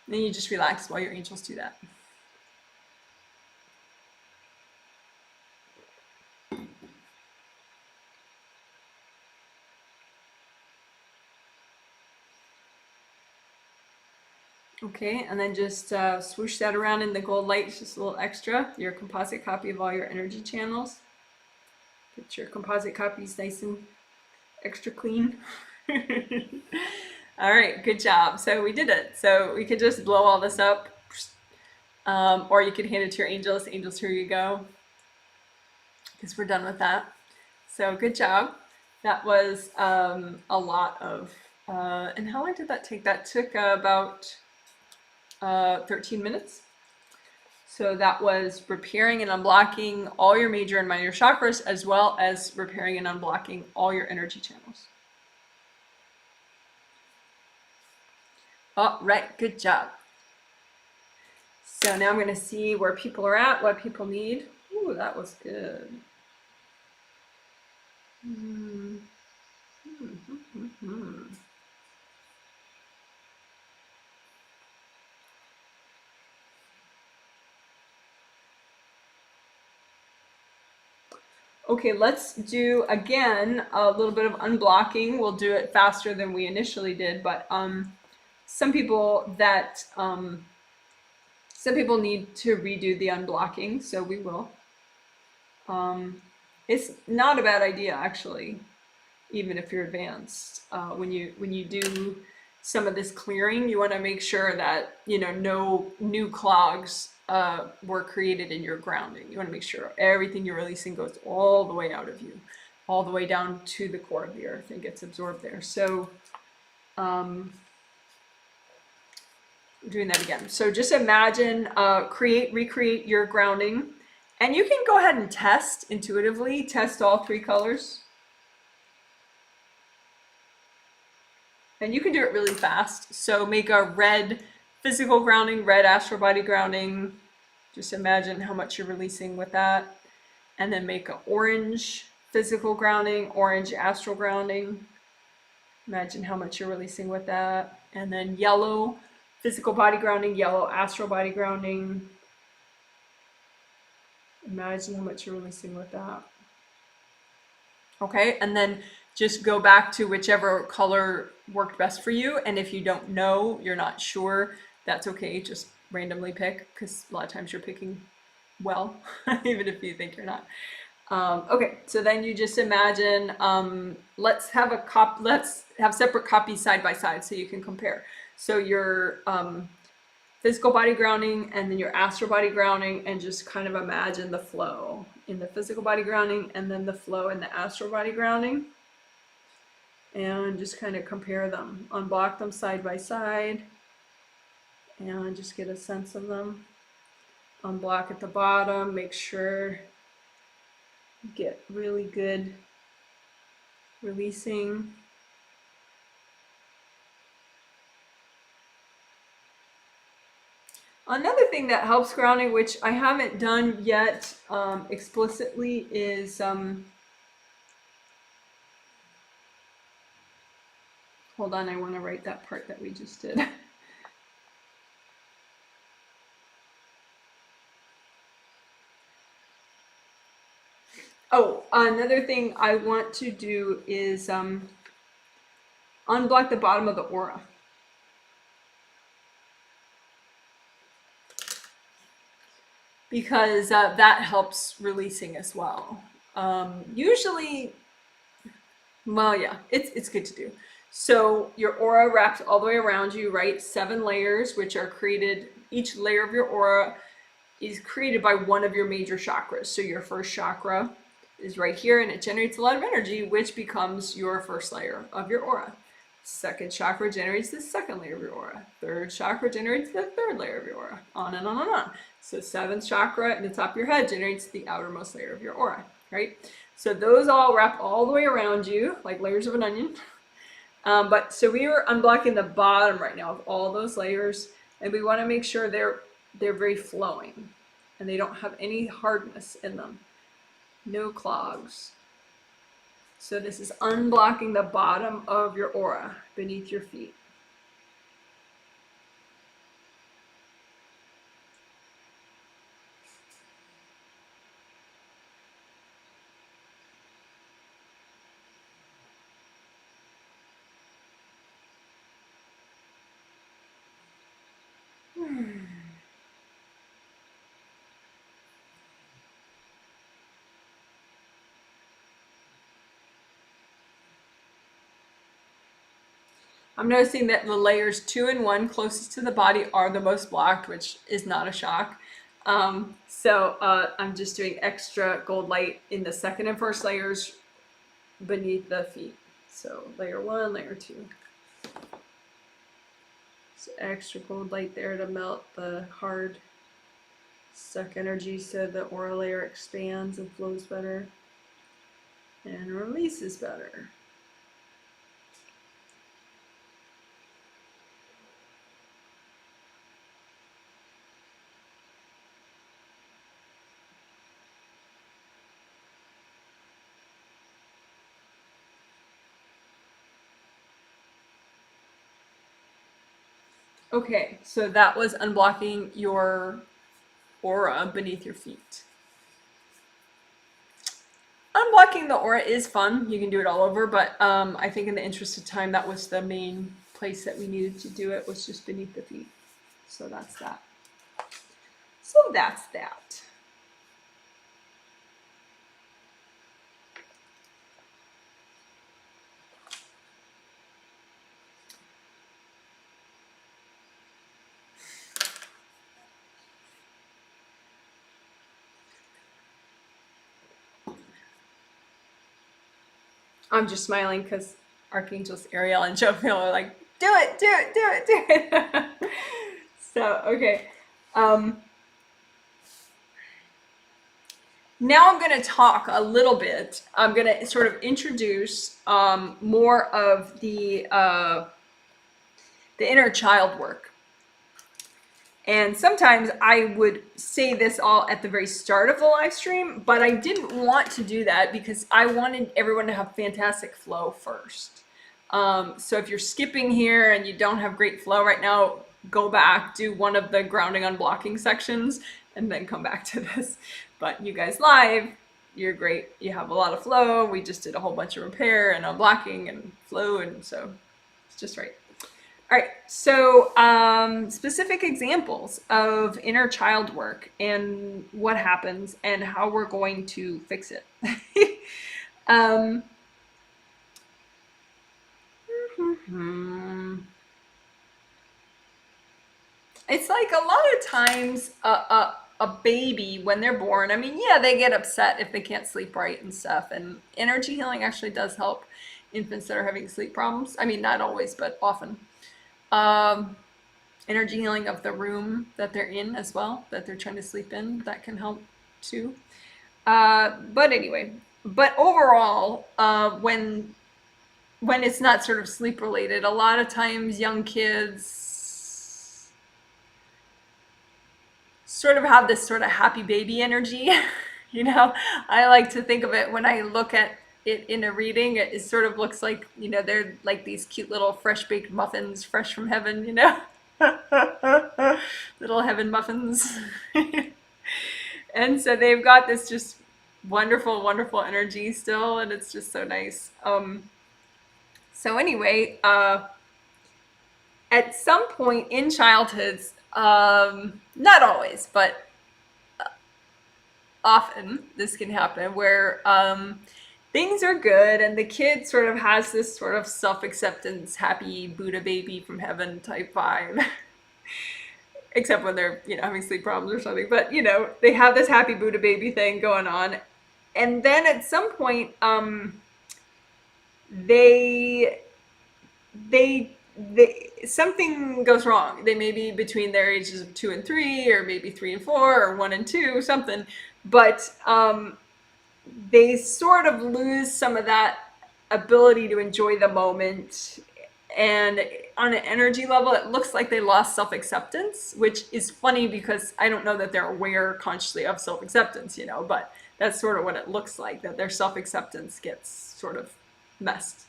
And then you just relax while your angels do that. Okay, and then just swoosh that around in the gold light, just a little extra, your composite copy of all your energy channels. Get your composite copies nice and extra clean. All right, good job. So we did it. So we could just blow all this up, or you could hand it to your angels. Angels, here you go, because we're done with that. So good job. That was a lot of, and how long did that take? That took about 13 minutes. So that was repairing and unblocking all your major and minor chakras, as well as repairing and unblocking all your energy channels. All right, good job. So now I'm going to see where people are at, what people need. Ooh, that was good. Okay, let's do again a little bit of unblocking. We'll do it faster than we initially did, but some people need to redo the unblocking, so we will. It's not a bad idea, actually, even if you're advanced. When you do some of this clearing, you want to make sure that no new clogs were created in your grounding. You want to make sure everything you're releasing goes all the way out of you, all the way down to the core of the earth and gets absorbed there. So doing that again. So just imagine, recreate your grounding, and you can go ahead and test intuitively, test all 3 colors. And you can do it really fast. So make a red physical grounding, red astral body grounding. Just imagine how much you're releasing with that. And then make an orange physical grounding, orange astral grounding. Imagine how much you're releasing with that. And then yellow physical body grounding, yellow astral body grounding. Imagine how much you're releasing with that. Okay, and then just go back to whichever color worked best for you. And if you don't know, you're not sure, that's okay. Just randomly pick, because a lot of times you're picking well, even if you think you're not. Okay, so then you just imagine, let's have separate copies side by side so you can compare. So your physical body grounding and then your astral body grounding, and just kind of imagine the flow in the physical body grounding and then the flow in the astral body grounding. And just kind of compare them, unblock them side by side, and just get a sense of them. Unblock at the bottom, make sure you get really good releasing. Another thing that helps grounding, which I haven't done yet explicitly, is hold on, I want to write that part that we just did. Oh, another thing I want to do is unblock the bottom of the aura. Because that helps releasing as well. Usually, well, yeah, it's good to do. So your aura wraps all the way around you, right? 7 layers, which are created, each layer of your aura is created by one of your major chakras. So your first chakra is right here, and it generates a lot of energy, which becomes your first layer of your aura. Second chakra generates the second layer of your aura. Third chakra generates the third layer of your aura. On and on and on. So seventh chakra in the top of your head generates the outermost layer of your aura, right? So those all wrap all the way around you like layers of an onion. But so we are unblocking the bottom right now of all those layers, and we want to make sure they're very flowing and they don't have any hardness in them. No clogs. So this is unblocking the bottom of your aura beneath your feet. I'm noticing that the layers 2 and 1 closest to the body are the most blocked, which is not a shock. So I'm just doing extra gold light in the second and first layers beneath the feet. So layer 1, layer 2. So extra gold light there to melt the hard stuck energy so the aura layer expands and flows better and releases better. Okay, so that was unblocking your aura beneath your feet. Unblocking the aura is fun. You can do it all over, but I think in the interest of time, that was the main place that we needed to do it, was just beneath the feet. So that's that. So that's that. I'm just smiling because Archangels Ariel and Jophiel are like, do it, do it, do it, do it. So, okay. Now I'm going to talk a little bit. I'm going to sort of introduce more of the inner child work. And sometimes I would say this all at the very start of the live stream, but I didn't want to do that because I wanted everyone to have fantastic flow first. So if you're skipping here and you don't have great flow right now, go back, do one of the grounding unblocking sections, and then come back to this. But you guys live, you're great. You have a lot of flow. We just did a whole bunch of repair and unblocking and flow, and so it's just right. All right, so specific examples of inner child work and what happens and how we're going to fix it. It's like a lot of times a baby, when they're born, I mean, yeah, they get upset if they can't sleep right and stuff. And energy healing actually does help infants that are having sleep problems. I mean, not always, but often. Energy healing of the room that they're in as well, that they're trying to sleep in, that can help too. But anyway, but overall, when it's not sort of sleep related, a lot of times young kids sort of have this sort of happy baby energy. You know, I like to think of it when I look at it in a reading, it sort of looks like, you know, they're like these cute little fresh baked muffins, fresh from heaven, you know, little heaven muffins. And so they've got this just wonderful, wonderful energy still, and it's just so nice. So anyway, at some point in childhoods, not always, but often this can happen where things are good and the kid sort of has this sort of self-acceptance, happy Buddha baby from heaven type vibe. Except when they're, you know, having sleep problems or something. But, you know, they have this happy Buddha baby thing going on. and then at some point, they something goes wrong. They may be between their ages of 2 and 3, or maybe 3 and 4, or 1 and 2, something. But they sort of lose some of that ability to enjoy the moment. And on an energy level, it looks like they lost self-acceptance, which is funny because I don't know that they're aware consciously of self-acceptance, but that's sort of what it looks like, that their self-acceptance gets sort of messed.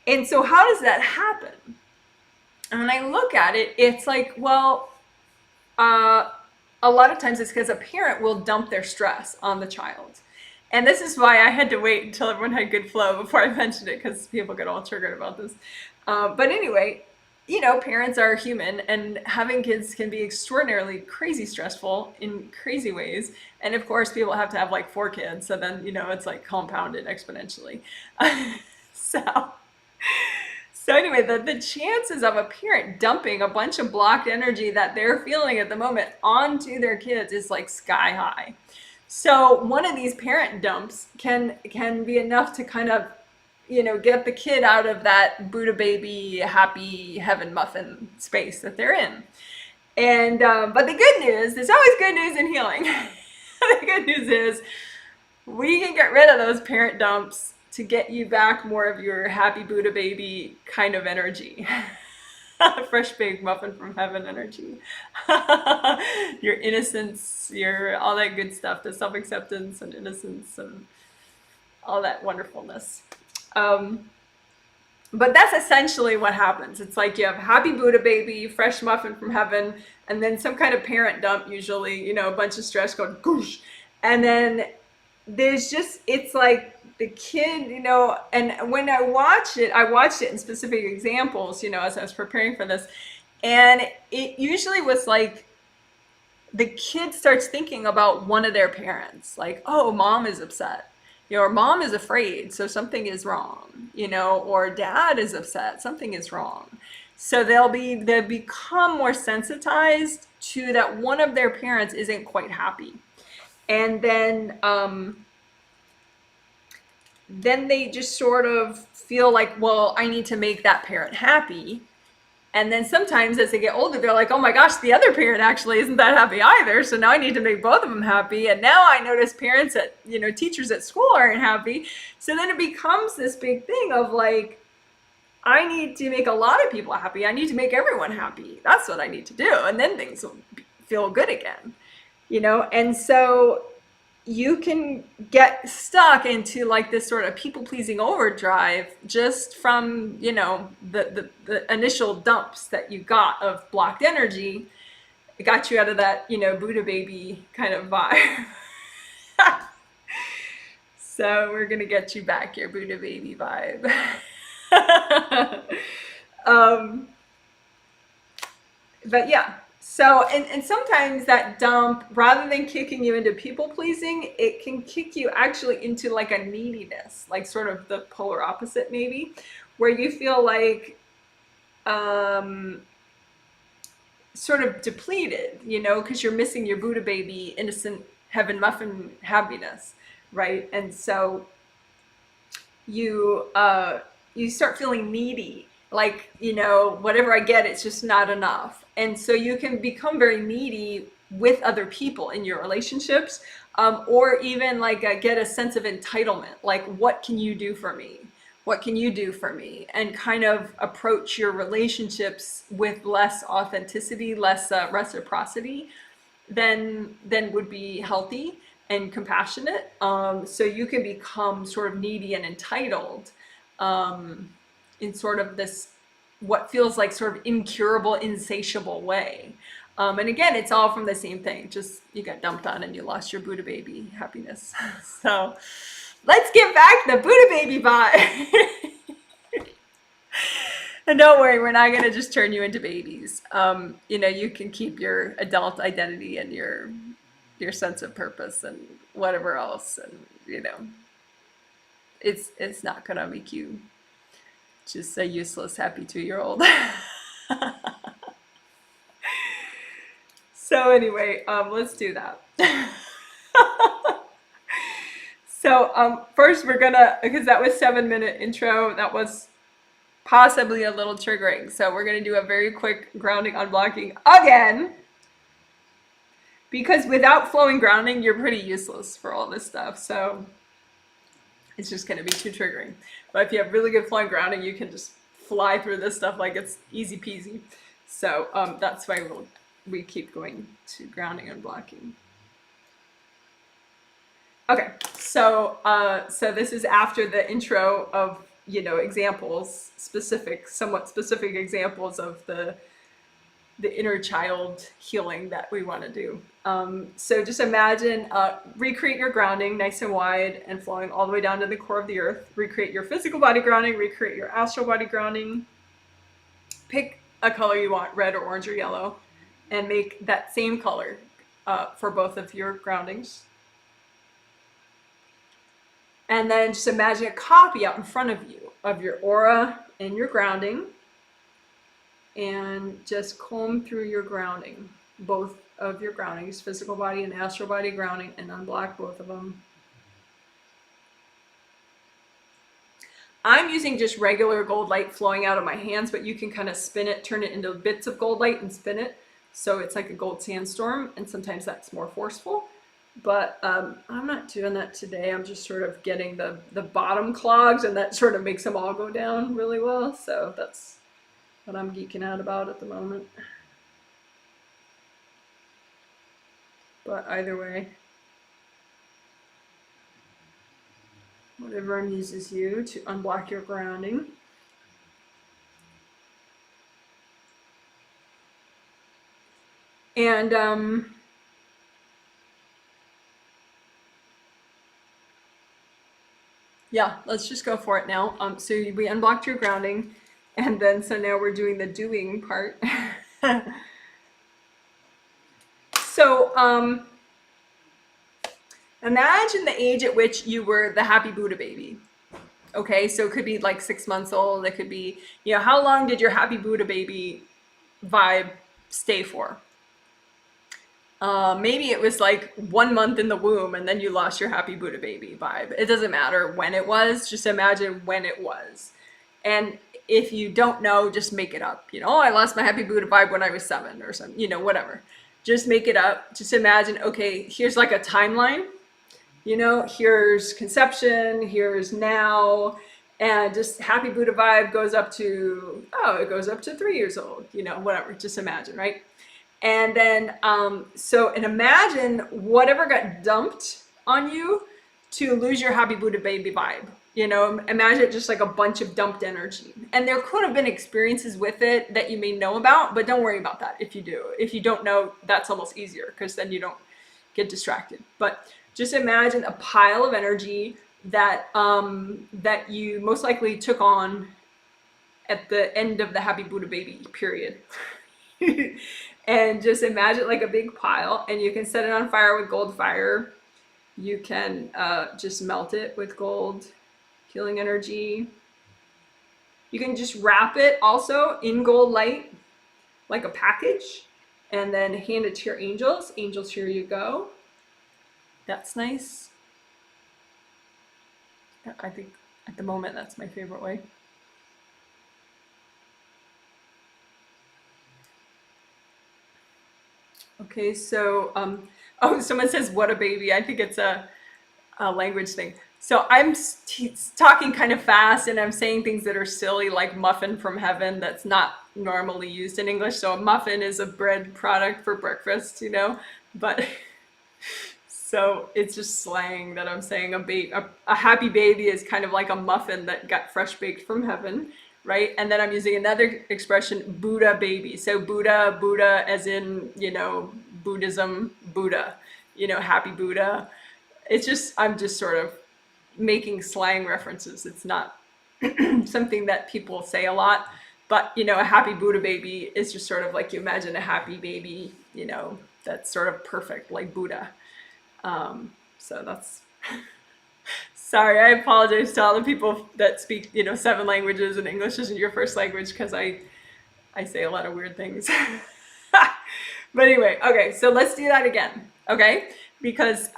And so how does that happen? And when I look at it, it's like, well, a lot of times it's because a parent will dump their stress on the child. And this is why I had to wait until everyone had good flow before I mentioned it, because people get all triggered about this. But anyway, parents are human, and having kids can be extraordinarily crazy stressful in crazy ways. And of course, people have to have like 4 kids. So then, it's like compounded exponentially. So anyway, the chances of a parent dumping a bunch of blocked energy that they're feeling at the moment onto their kids is like sky high. So one of these parent dumps can be enough to kind of, get the kid out of that Buddha baby, happy heaven muffin space that they're in. And but the good news, there's always good news in healing. The good news is we can get rid of those parent dumps to get you back more of your happy Buddha baby kind of energy. Fresh baked muffin from heaven energy. Your innocence, your all that good stuff, the self-acceptance and innocence and all that wonderfulness. But that's essentially what happens. It's like you have happy Buddha baby, fresh muffin from heaven, and then some kind of parent dump, usually, a bunch of stress going goosh. And then there's just, it's like the kid, and when I watched it in specific examples, as I was preparing for this. And it usually was like the kid starts thinking about one of their parents, like, oh, mom is upset, or mom is afraid, so something is wrong, or dad is upset, something is wrong. So they become more sensitized to that one of their parents isn't quite happy. And then they just sort of feel like, well, I need to make that parent happy. And then sometimes as they get older, they're like, oh my gosh, the other parent actually isn't that happy either. So now I need to make both of them happy. And now I notice parents teachers at school aren't happy. So then it becomes this big thing of like, I need to make a lot of people happy. I need to make everyone happy. That's what I need to do. And then things will feel good again, And so you can get stuck into like this sort of people-pleasing overdrive just from, the initial dumps that you got of blocked energy. It got you out of that, Buddha baby kind of vibe. So we're going to get you back your Buddha baby vibe. But yeah. So, and sometimes that dump, rather than kicking you into people pleasing, it can kick you actually into like a neediness, like sort of the polar opposite maybe, where you feel like sort of depleted, because you're missing your Buddha baby, innocent heaven muffin happiness, right? And so you start feeling needy. Like, whatever I get, it's just not enough. And so you can become very needy with other people in your relationships, or even like get a sense of entitlement. Like, what can you do for me? What can you do for me? And kind of approach your relationships with less authenticity, less reciprocity than would be healthy and compassionate. So you can become sort of needy and entitled. In sort of this, what feels like sort of incurable, insatiable way. And again, it's all from the same thing. Just you got dumped on and you lost your Buddha baby happiness. So let's get back the Buddha baby vibe. And don't worry, we're not going to just turn you into babies. You can keep your adult identity and your sense of purpose and whatever else. And, it's not going to make you just a useless, happy 2-year-old. So anyway, let's do that. So first we're gonna, because that was 7-minute intro, that was possibly a little triggering. So we're gonna do a very quick grounding unblocking again. Because without flowing grounding, you're pretty useless for all this stuff. So it's just gonna be too triggering. But if you have really good flowing grounding, you can just fly through this stuff like it's easy peasy. So that's why we keep going to grounding and blocking. Okay, so this is after the intro of, you know, examples, somewhat specific examples of the inner child healing that we want to do. So just imagine, recreate your grounding nice and wide and flowing all the way down to the core of the earth. Recreate your physical body grounding, recreate your astral body grounding. Pick a color you want, red or orange or yellow, and make that same color for both of your groundings. And then just imagine a copy out in front of you of your aura and your grounding. And just comb through your grounding, both of your groundings, physical body and astral body grounding, and unblock both of them. I'm using just regular gold light flowing out of my hands, but you can kind of spin it, turn it into bits of gold light and spin it. So it's like a gold sandstorm, and sometimes that's more forceful. But I'm not doing that today. I'm just sort of getting the bottom clogged, and that sort of makes them all go down really well. So that's what I'm geeking out about at the moment. But either way, whatever amuses you to unblock your grounding. And yeah, let's just go for it now. So we unblocked your grounding. And then, so now we're doing the doing part. So, imagine the age at which you were the happy Buddha baby. Okay, so it could be like 6 months old. It could be, you know, how long did your happy Buddha baby vibe stay for? Maybe it was like 1 month in the womb and then you lost your happy Buddha baby vibe. It doesn't matter when it was, just imagine when it was. And if you don't know, just make it up. You know, oh, I lost my happy Buddha vibe when I was 7 or something, you know, whatever. Just make it up. Just imagine, okay, here's like a timeline. You know, here's conception, here's now, and just happy Buddha vibe goes up to, oh, it goes up to 3 years old, you know, whatever. Just imagine, right? And then, and imagine whatever got dumped on you to lose your happy Buddha baby vibe. You know, imagine it just like a bunch of dumped energy. And there could have been experiences with it that you may know about, but don't worry about that if you do. If you don't know, that's almost easier because then you don't get distracted. But just imagine a pile of energy that that you most likely took on at the end of the happy Buddha baby period. And just imagine like a big pile, and you can set it on fire with gold fire. You can just melt it with gold healing energy. You can just wrap it also in gold light, like a package, and then hand it to your angels. Angels, here you go. That's nice. I think at the moment that's my favorite way. Okay, so, oh, someone says, what a baby. I think it's a language thing. So I'm talking kind of fast and I'm saying things that are silly, like muffin from heaven. That's not normally used in English. So a muffin is a bread product for breakfast, you know, but so it's just slang that I'm saying. A happy baby is kind of like a muffin that got fresh baked from heaven, right? And then I'm using another expression, Buddha baby. So Buddha as in, you know, Buddhism, Buddha, you know, happy Buddha. It's just, I'm just sort of making slang references. It's not something that people say a lot, but you know, a happy Buddha baby is just sort of like, you imagine a happy baby, you know, that's sort of perfect, like Buddha. So that's, sorry, I apologize to all the people that speak, you know, 7 languages and English isn't your first language, because I say a lot of weird things. But anyway, okay, so let's do that again, okay? Because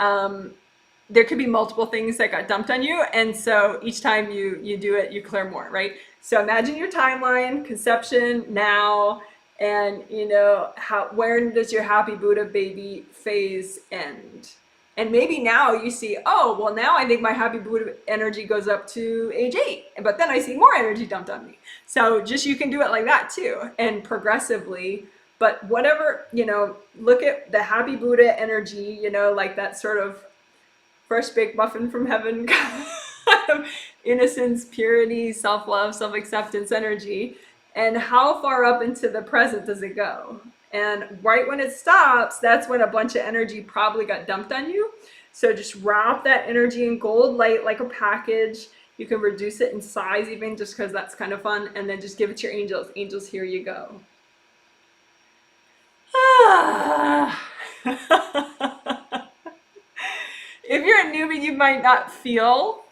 there could be multiple things that got dumped on you. And so each time you do it, you clear more, right? So imagine your timeline, conception, now, and where does your happy Buddha baby phase end? And maybe now you see, oh, well, now I think my happy Buddha energy goes up to age 8, but then I see more energy dumped on me. So just, you can do it like that too, and progressively. But whatever, look at the happy Buddha energy, like that sort of first baked muffin from heaven kind of innocence, purity, self-love, self-acceptance energy. And how far up into the present does it go? And right when it stops, that's when a bunch of energy probably got dumped on you. So just wrap that energy in gold light like a package. You can reduce it in size even, just because that's kind of fun. And then just give it to your angels. Angels, here you go. If you're a newbie, you might not feel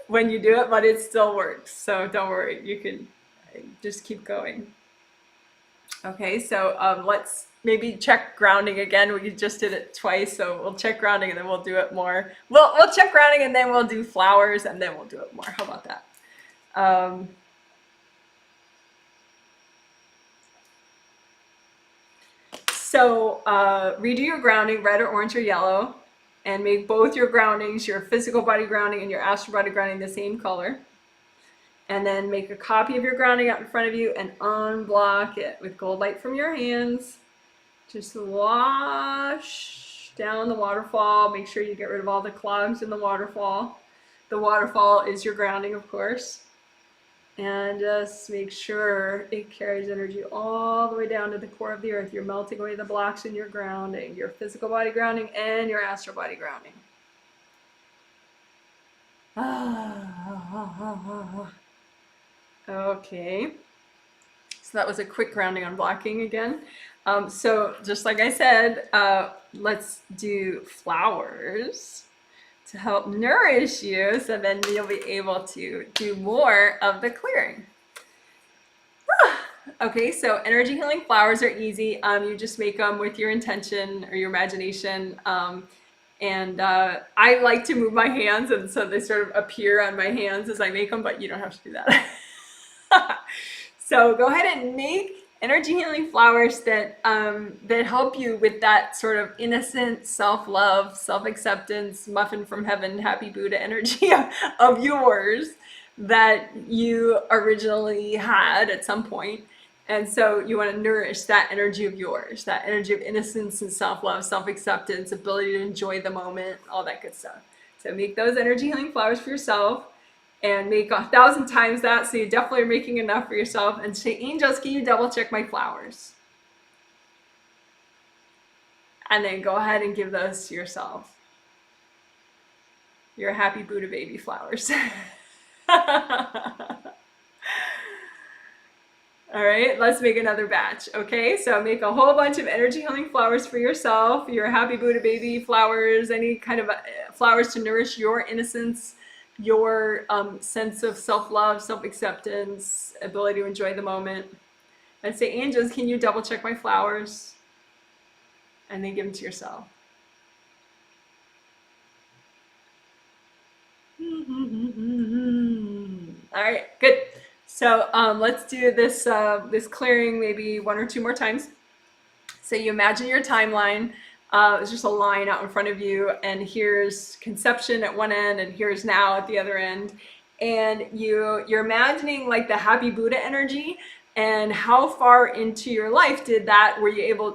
when you do it, but it still works. So don't worry, you can just keep going. Okay, so let's maybe check grounding again. We just did it twice, so we'll check grounding and then we'll do it more. We'll check grounding and then we'll do flowers and then we'll do it more. How about that? So redo your grounding, red or orange or yellow, and make both your groundings, your physical body grounding and your astral body grounding, the same color. And then make a copy of your grounding out in front of you and unblock it with gold light from your hands. Just wash down the waterfall. Make sure you get rid of all the clogs in the waterfall. The waterfall is your grounding, of course. And just make sure it carries energy all the way down to the core of the earth. You're melting away the blocks in your grounding, your physical body grounding and your astral body grounding. Okay. So that was a quick grounding on blocking again. So just like I said, let's do flowers to help nourish you, so then you'll be able to do more of the clearing. Okay, so energy healing flowers are easy. You just make them with your intention or your imagination. And I like to move my hands, and so they sort of appear on my hands as I make them, but you don't have to do that. So go ahead and make energy healing flowers that help you with that sort of innocent self-love, self-acceptance, muffin from heaven, happy Buddha energy of yours that you originally had at some point. And so you want to nourish that energy of yours, that energy of innocence and self-love, self-acceptance, ability to enjoy the moment, all that good stuff. So make those energy healing flowers for yourself. And make 1,000 times that, so you definitely are making enough for yourself. And say, angels, can you double check my flowers? And then go ahead and give those to yourself. Your happy Buddha baby flowers. All right, let's make another batch. Okay, so make a whole bunch of energy healing flowers for yourself, your happy Buddha baby flowers, any kind of flowers to nourish your innocence, your sense of self-love, self-acceptance, ability to enjoy the moment. And say, angels, can you double check my flowers? And then give them to yourself. All right, good. So let's do this, this clearing maybe 1 or 2 more times. So you imagine your timeline. It's just a line out in front of you, and here's conception at one end and here's now at the other end. And you're imagining like the happy Buddha energy, and how far into your life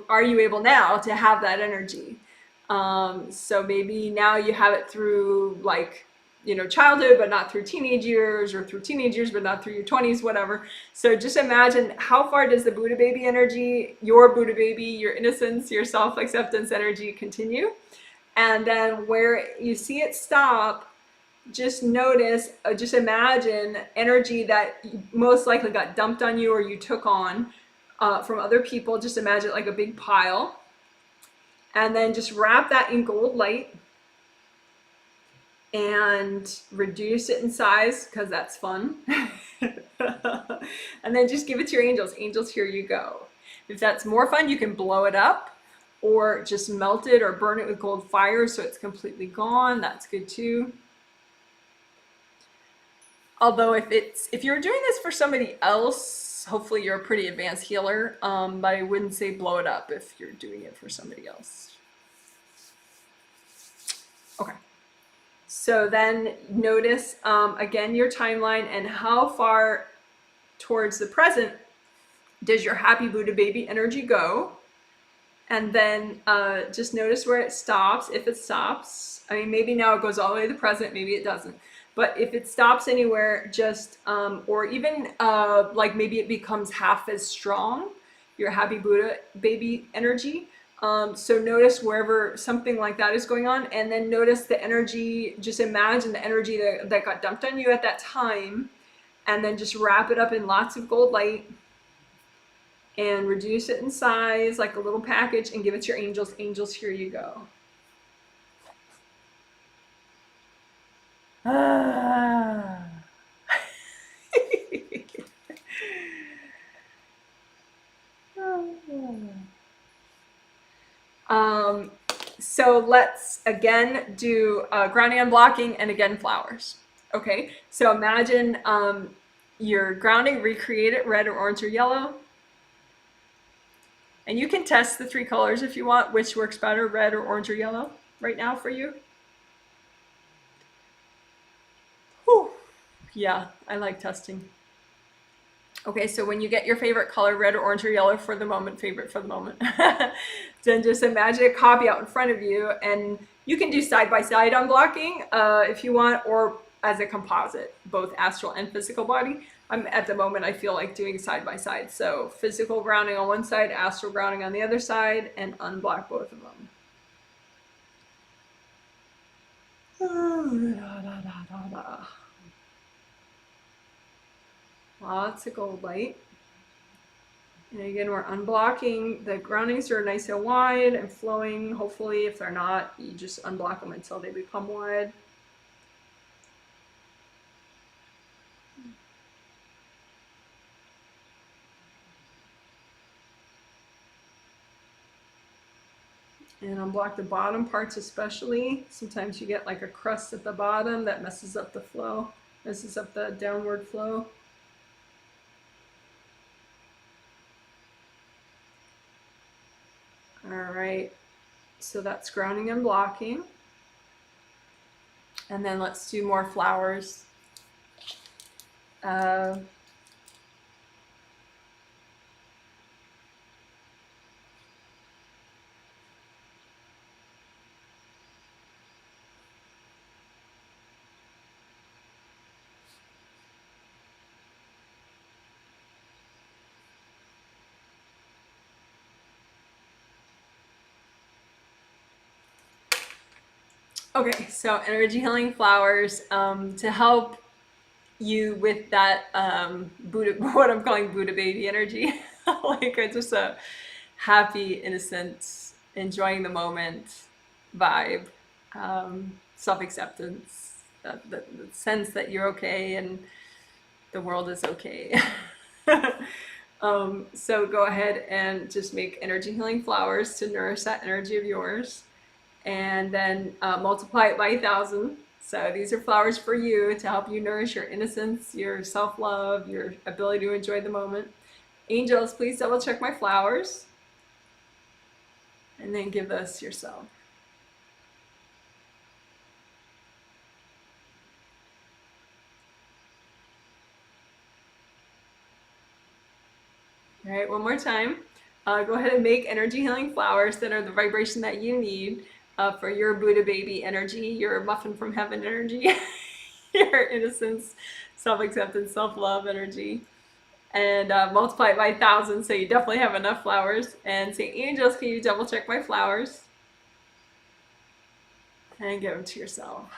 are you able now to have that energy? So maybe now you have it through like, childhood, but not through teenage years, or through teenage years, but not through your 20s, whatever. So just imagine how far does the Buddha baby energy, your Buddha baby, your innocence, your self-acceptance energy continue? And then where you see it stop, just notice, just imagine energy that most likely got dumped on you or you took on from other people. Just imagine like a big pile. And then just wrap that in gold light. And reduce it in size, because that's fun. And then just give it to your angels. Angels, here you go. If that's more fun, you can blow it up, or just melt it or burn it with gold fire so it's completely gone. That's good too. Although if you're doing this for somebody else, hopefully you're a pretty advanced healer, but I wouldn't say blow it up if you're doing it for somebody else. Okay. So then notice again your timeline and how far towards the present does your happy Buddha baby energy go? And then just notice where it stops, if it stops. I mean, maybe now it goes all the way to the present, maybe it doesn't. But if it stops anywhere, just, or even like maybe it becomes half as strong, your happy Buddha baby energy. So notice wherever something like that is going on, and then notice the energy, just imagine the energy that got dumped on you at that time, and then just wrap it up in lots of gold light and reduce it in size like a little package and give it to your angels. Angels, here you go. Ah. So let's again do grounding and blocking, and again flowers. Okay, so imagine you're grounding, recreate it red or orange or yellow. And you can test the 3 colors if you want, which works better, red or orange or yellow right now for you. Whew. Yeah, I like testing. Okay, so when you get your favorite color, red or orange or yellow for the moment, favorite for the moment, then just imagine a copy out in front of you, and you can do side-by-side unblocking if you want, or as a composite, both astral and physical body. At the moment, I feel like doing side-by-side. So physical grounding on one side, astral grounding on the other side, and unblock both of them. Lots of gold light. And again, we're unblocking. The groundings are nice and wide and flowing. Hopefully, if they're not, you just unblock them until they become wide. And unblock the bottom parts especially. Sometimes you get like a crust at the bottom that messes up the flow, messes up the downward flow. All right, so that's grounding and blocking. And then let's do more flowers. Okay, so energy healing flowers to help you with that Buddha, what I'm calling Buddha baby energy, like just a happy, innocent, enjoying the moment vibe, self-acceptance, the sense that you're okay and the world is okay. So go ahead and just make energy healing flowers to nourish that energy of yours. And then multiply it by 1,000. So these are flowers for you to help you nourish your innocence, your self-love, your ability to enjoy the moment. Angels, please double check my flowers. And then give those to yourself. All right, one more time. Go ahead and make energy healing flowers that are the vibration that you need. For your Buddha baby energy, your muffin from heaven energy, your innocence, self-acceptance, self-love energy, and multiply it by 1,000 so you definitely have enough flowers. And say, angels, can you double check my flowers? And give them to yourself.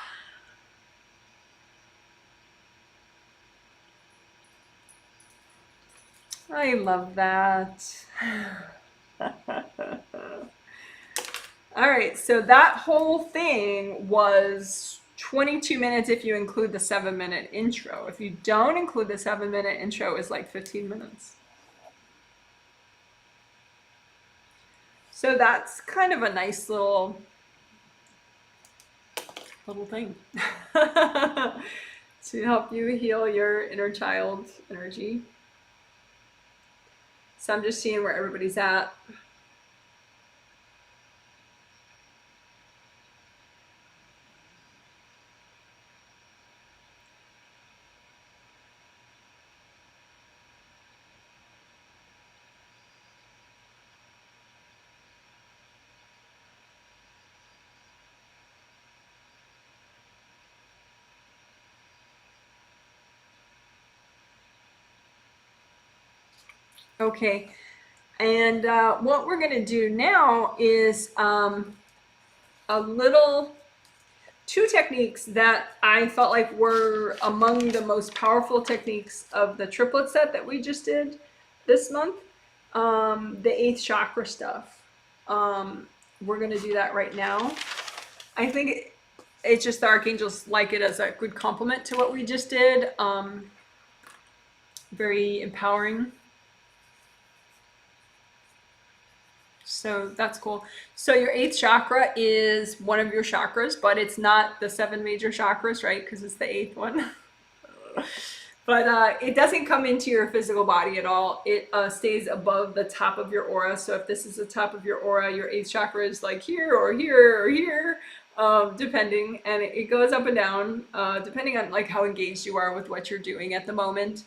I love that. All right, so that whole thing was 22 minutes if you include the 7-minute intro. If you don't include the 7-minute intro, it's like 15 minutes. So that's kind of a nice little thing to help you heal your inner child energy. So I'm just seeing where everybody's at. Okay, and what we're going to do now is a little two techniques that I felt like were among the most powerful techniques of the triplet set that we just did this month. The 8th chakra stuff. We're going to do that right now. I think it's just the archangels like it as a good complement to what we just did. Very empowering. So that's cool. So your 8th chakra is one of your chakras, but it's not the 7 major chakras, right? Because it's the 8th one. But it doesn't come into your physical body at all. It stays above the top of your aura. So if this is the top of your aura, your 8th chakra is like here or here or here, depending. And it goes up and down, depending on like how engaged you are with what you're doing at the moment.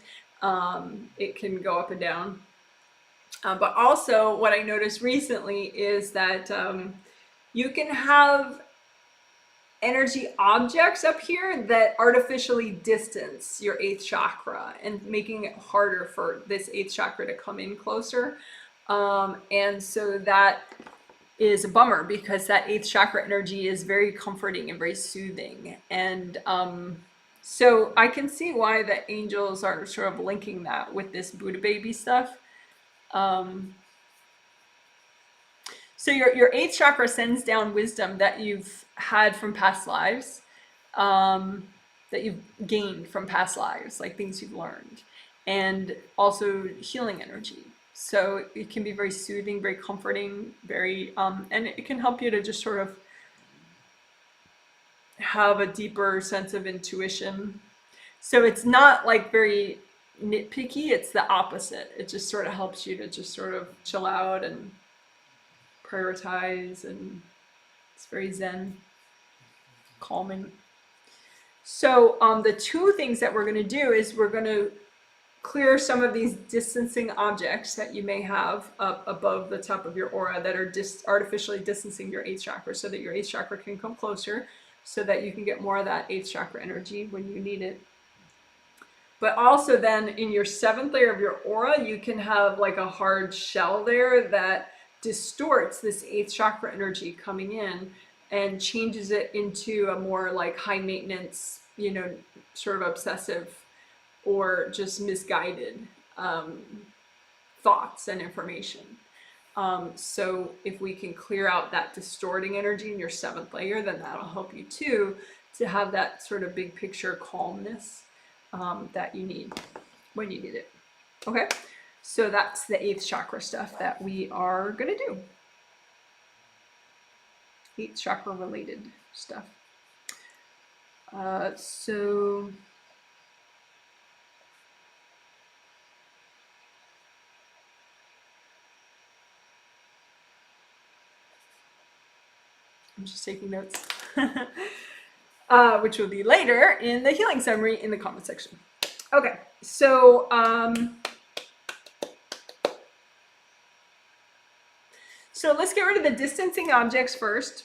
It can go up and down. But also what I noticed recently is that you can have energy objects up here that artificially distance your 8th chakra and making it harder for this 8th chakra to come in closer. And so that is a bummer because that 8th chakra energy is very comforting and very soothing. And so I can see why the angels are sort of linking that with this Buddha baby stuff. So your 8th chakra sends down wisdom that you've had from past lives, that you've gained from past lives, like things you've learned, and also healing energy. So it can be very soothing, very comforting, very, and it can help you to just sort of have a deeper sense of intuition. So it's not like very nitpicky, it's the opposite. It just sort of helps you to just sort of chill out and prioritize, and it's very zen, calming. So the two things that we're going to do is we're going to clear some of these distancing objects that you may have up above the top of your aura that are artificially distancing your 8th chakra, so that your 8th chakra can come closer, so that you can get more of that 8th chakra energy when you need it. But also then in your 7th layer of your aura, you can have like a hard shell there that distorts this 8th chakra energy coming in and changes it into a more like high maintenance, you know, sort of obsessive or just misguided thoughts and information. So if we can clear out that distorting energy in your 7th layer, then that'll help you too to have that sort of big picture calmness that you need when you need it. Okay, so that's the 8th chakra stuff that we are gonna do. 8th chakra related stuff. So I'm just taking notes, which will be later in the healing summary in the comment section. Okay, so so let's get rid of the distancing objects first.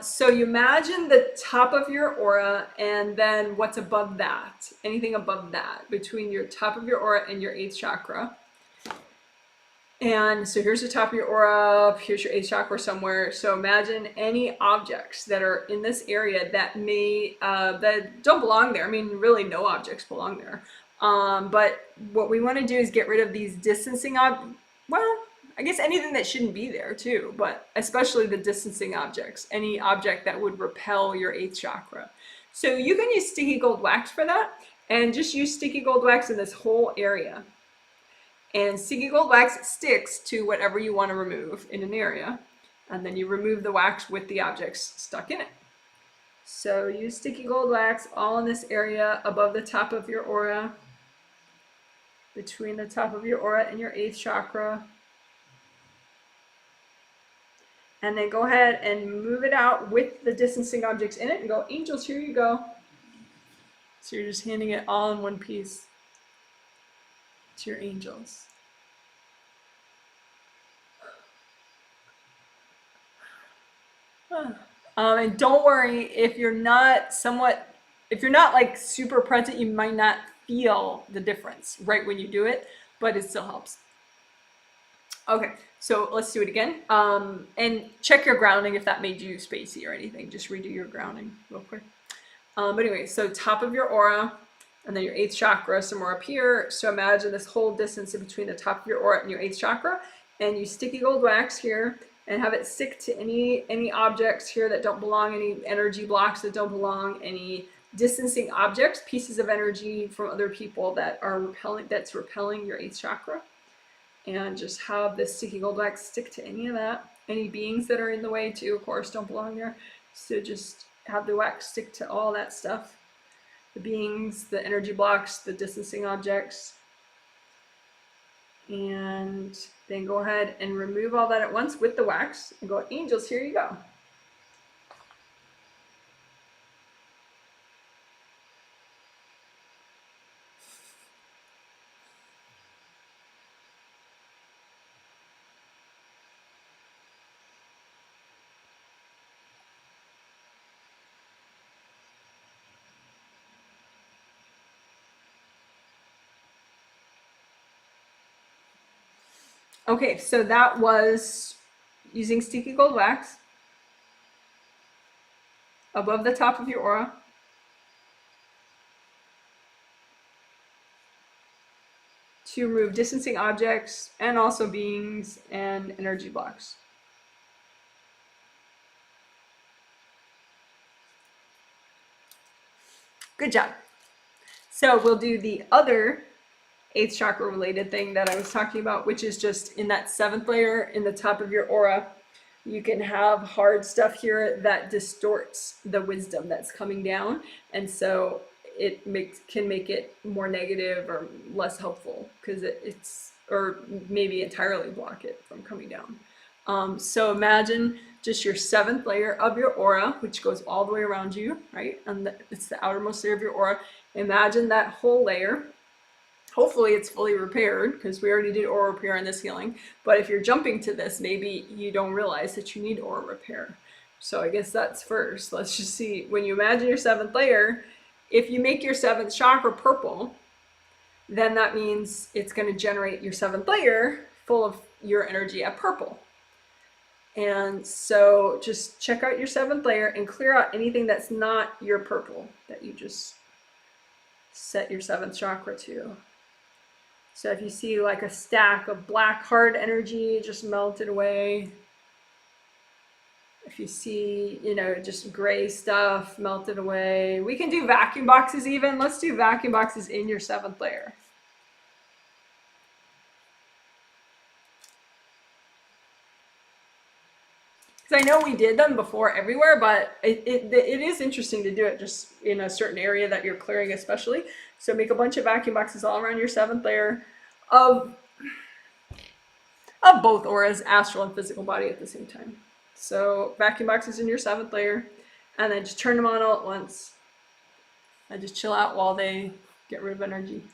So you imagine the top of your aura and then what's above that, anything above that, between your top of your aura and your 8th chakra. And so here's the top of your aura, here's your 8th chakra somewhere. So imagine any objects that are in this area that may, that don't belong there. I mean, really no objects belong there. But what we want to do is get rid of these distancing well, I guess anything that shouldn't be there too, but especially the distancing objects, any object that would repel your 8th chakra. So you can use sticky gold wax for that. And just use sticky gold wax in this whole area. And sticky gold wax sticks to whatever you want to remove in an area. And then you remove the wax with the objects stuck in it. So use sticky gold wax all in this area above the top of your aura, between the top of your aura and your 8th chakra. And then go ahead and move it out with the distancing objects in it and go, angels, here you go. So you're just handing it all in one piece to your angels. And don't worry, if you're not like super present, you might not feel the difference right when you do it, but it still helps. Okay, so let's do it again. And check your grounding if that made you spacey or anything. Just redo your grounding real quick. But anyway, so top of your aura, and then your 8th chakra somewhere up here. So imagine this whole distance in between the top of your aura and your 8th chakra, and you sticky gold wax here and have it stick to any objects here that don't belong, any energy blocks that don't belong, any distancing objects, pieces of energy from other people that are repelling, that's repelling your 8th chakra. And just have this sticky gold wax stick to any of that. Any beings that are in the way too, of course, don't belong there. So just have the wax stick to all that stuff. The beings, the energy blocks, the distancing objects. And then go ahead and remove all that at once with the wax and go, angels, here you go. Okay, so that was using sticky gold wax above the top of your aura. To remove distancing objects and also beings and energy blocks. Good job. So we'll do the other 8th chakra related thing that I was talking about, which is just in that 7th layer in the top of your aura. You can have hard stuff here that distorts the wisdom that's coming down, and so it can make it more negative or less helpful because it's or maybe entirely block it from coming down. So imagine just your 7th layer of your aura, which goes all the way around you, right? And it's the outermost layer of your aura. Imagine that whole layer. Hopefully it's fully repaired because we already did aura repair in this healing. But if you're jumping to this, maybe you don't realize that you need aura repair. So I guess that's first. Let's just see. When you imagine your 7th layer, if you make your 7th chakra purple, then that means it's going to generate your 7th layer full of your energy at purple. And so just check out your 7th layer and clear out anything that's not your purple that you just set your 7th chakra to. So if you see like a stack of black hard energy, just melt it away. If you see, just gray stuff, melt it away. We can do vacuum boxes even. Let's do vacuum boxes in your 7th layer. Because I know we did them before everywhere, but it is interesting to do it just in a certain area that you're clearing especially. So make a bunch of vacuum boxes all around your 7th layer of both auras, astral and physical body at the same time. So vacuum boxes in your 7th layer, and then just turn them on all at once. And just chill out while they get rid of energy.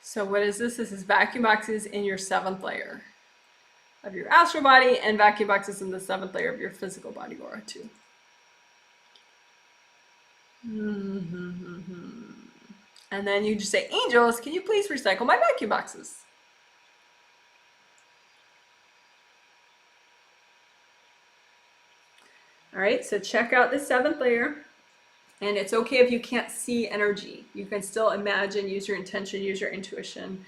So what is this? This is vacuum boxes in your 7th layer of your astral body and vacuum boxes in the 7th layer of your physical body aura too. And then you just say, angels, can you please recycle my vacuum boxes? All right, so check out the 7th layer. And it's okay if you can't see energy. You can still imagine, use your intention, use your intuition,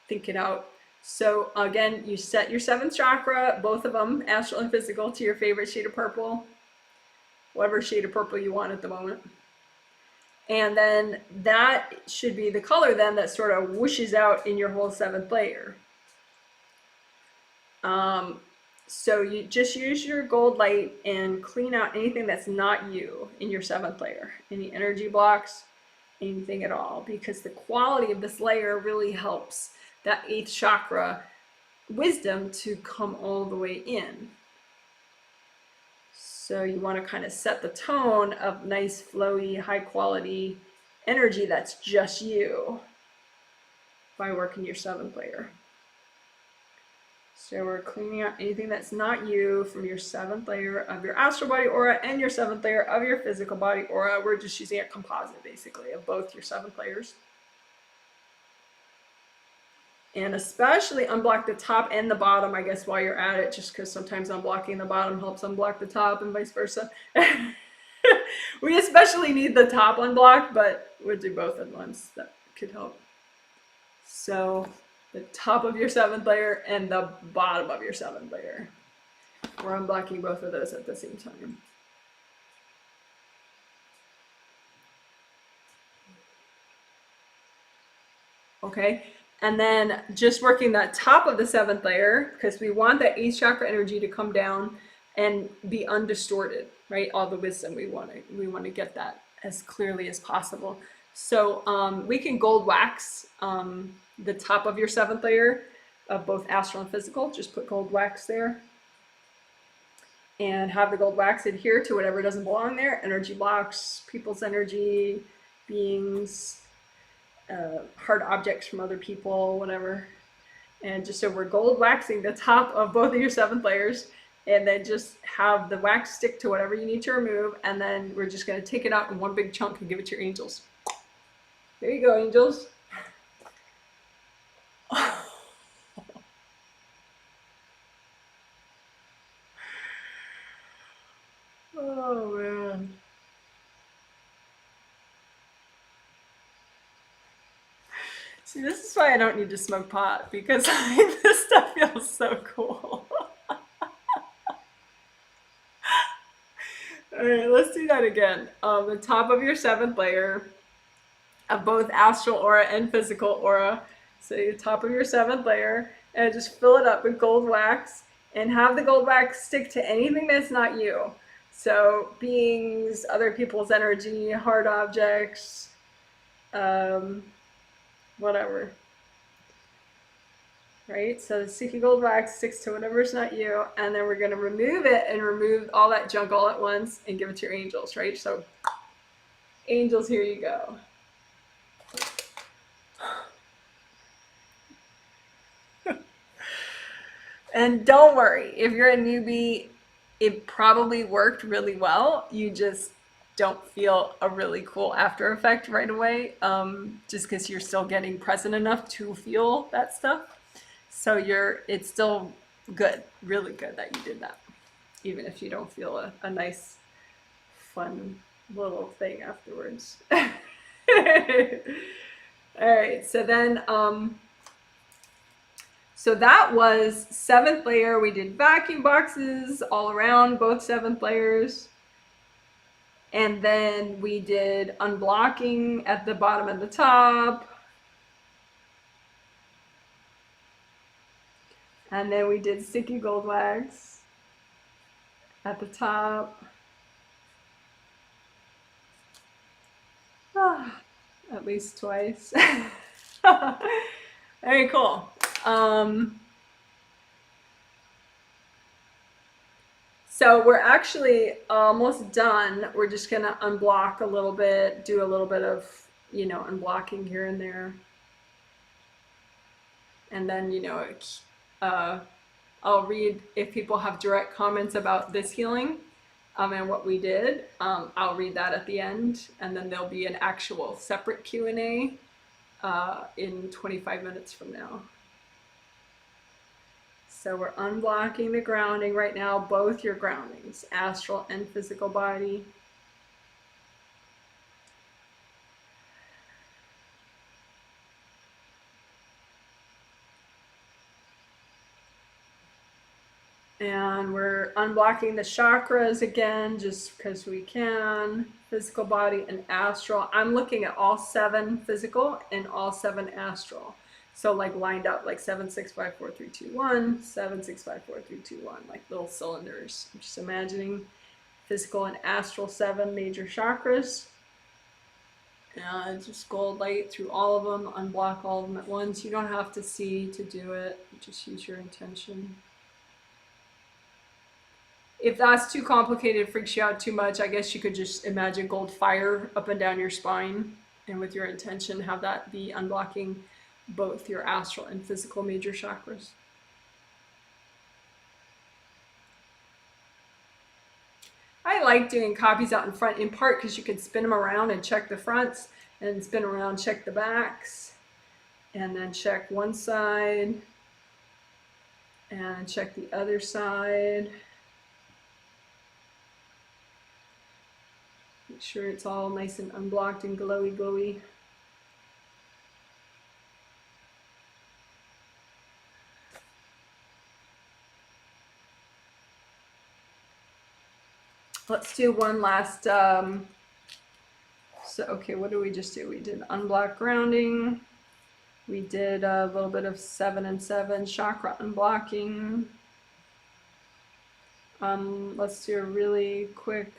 think it out. So again, you set your 7th chakra, both of them, astral and physical, to your favorite shade of purple, whatever shade of purple you want at the moment. And then that should be the color then that sort of whooshes out in your whole 7th layer. So you just use your gold light and clean out anything that's not you in your 7th layer, any energy blocks, anything at all, because the quality of this layer really helps that 8th chakra wisdom to come all the way in. So you want to kind of set the tone of nice, flowy, high quality energy that's just you by working your 7th layer. So we're cleaning out anything that's not you from your 7th layer of your astral body aura and your 7th layer of your physical body aura. We're just using a composite basically of both your 7th layers. And especially unblock the top and the bottom, I guess, while you're at it, just because sometimes unblocking the bottom helps unblock the top and vice versa. We especially need the top unblocked, but we'll do both at once. That could help. So the top of your 7th layer and the bottom of your 7th layer. We're unblocking both of those at the same time. Okay, and then just working that top of the 7th layer, because we want that 8th chakra energy to come down and be undistorted, right? All the wisdom, we want to get that as clearly as possible. So we can gold wax the top of your 7th layer of both astral and physical. Just put gold wax there and have the gold wax adhere to whatever doesn't belong there. Energy blocks, people's energy, beings, hard objects from other people, whatever. And just so we're gold waxing the top of both of your 7th layers, and then just have the wax stick to whatever you need to remove, and then we're just going to take it out in one big chunk and give it to your angels. There you go, angels. Oh man. See, this is why I don't need to smoke pot, because this stuff feels so cool. All right, let's do that again. The top of your 7th layer of both astral aura and physical aura. So your top of your 7th layer, and just fill it up with gold wax, and have the gold wax stick to anything that's not you. So beings, other people's energy, hard objects, whatever. Right? So the sticky gold wax sticks to whatever's not you, and then we're going to remove it and remove all that junk all at once and give it to your angels, right? So angels, here you go. And don't worry, if you're a newbie, it probably worked really well. You just don't feel a really cool after effect right away, just because you're still getting present enough to feel that stuff. So it's still good, really good that you did that, even if you don't feel a nice, fun little thing afterwards. All right, so then, so that was 7th layer. We did vacuum boxes all around both 7th layers. And then we did unblocking at the bottom and the top. And then we did sticky gold wax at the top. At least twice. Very cool. So we're actually almost done. We're just gonna unblock a little bit, do a little bit of, unblocking here and there. And then, I'll read if people have direct comments about this healing and what we did. I'll read that at the end, and then there'll be an actual separate Q&A in 25 minutes from now. So we're unblocking the grounding right now, both your groundings, astral and physical body. And we're unblocking the chakras again, just because we can. Physical, body, and astral. I'm looking at all 7 physical and all 7 astral. So like lined up, like 7, 6, 5, 4, 3, 2, 1, 7, 6, 5, 4, 3, 2, 1, like little cylinders. I'm just imagining physical and astral 7 major chakras. And just gold light through all of them, unblock all of them at once. You don't have to see to do it, just use your intention. If that's too complicated, freaks you out too much, I guess you could just imagine gold fire up and down your spine, and with your intention, have that be unblocking both your astral and physical major chakras. I like doing copies out in front, in part because you can spin them around and check the fronts, and spin around, check the backs, and then check one side, and check the other side. Make sure it's all nice and unblocked and glowy, glowy. Let's do one last, so okay, what did we just do? We did unblock grounding. We did a little bit of 7 and 7 chakra unblocking. Let's do a really quick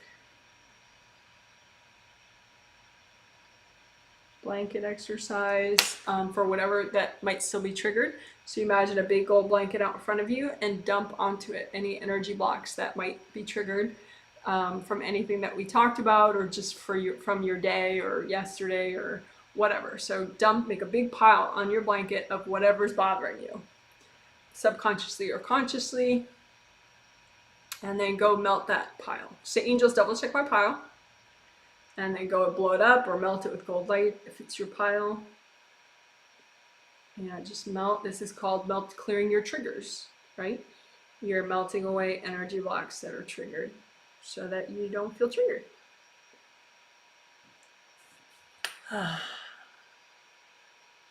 blanket exercise for whatever that might still be triggered. So you imagine a big gold blanket out in front of you and dump onto it any energy blocks that might be triggered from anything that we talked about, or just from your day or yesterday or whatever. So dump, make a big pile on your blanket of whatever's bothering you, subconsciously or consciously, and then go melt that pile. Say, angels, double check my pile, and then go blow it up or melt it with gold light if it's your pile. Yeah, just melt. This is called melt, clearing your triggers, right? You're melting away energy blocks that are triggered so that you don't feel triggered. All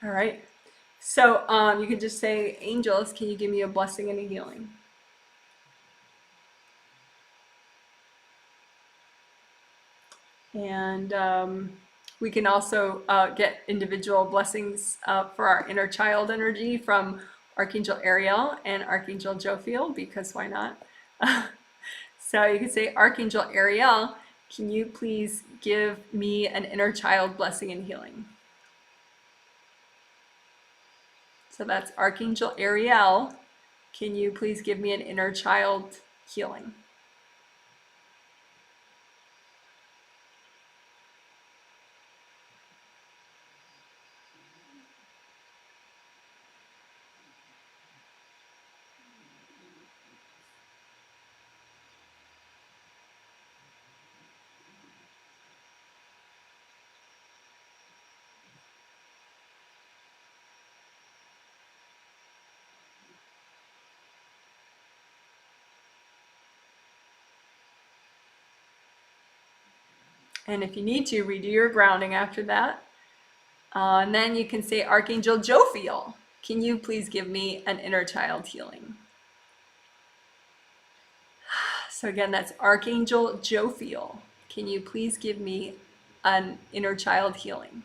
right. So you can just say, angels, can you give me a blessing and a healing? And we can also get individual blessings for our inner child energy from Archangel Ariel and Archangel Jophiel, because why not? So you can say, Archangel Ariel, can you please give me an inner child blessing and healing? So that's Archangel Ariel, can you please give me an inner child healing? And if you need to, redo your grounding after that. And then you can say, Archangel Jophiel, can you please give me an inner child healing? So again, that's Archangel Jophiel. Can you please give me an inner child healing?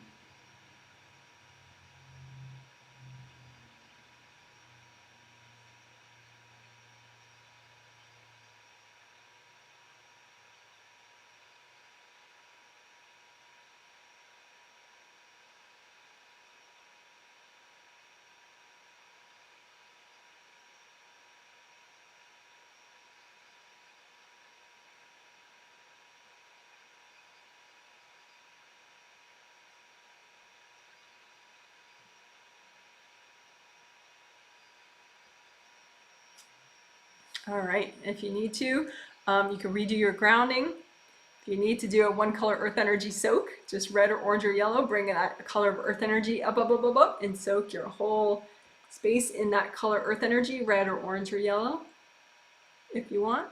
All right, if you need to, you can redo your grounding. If you need to do a 1-color earth energy soak, just red or orange or yellow, bring a color of earth energy up, and soak your whole space in that color earth energy, red or orange or yellow, if you want.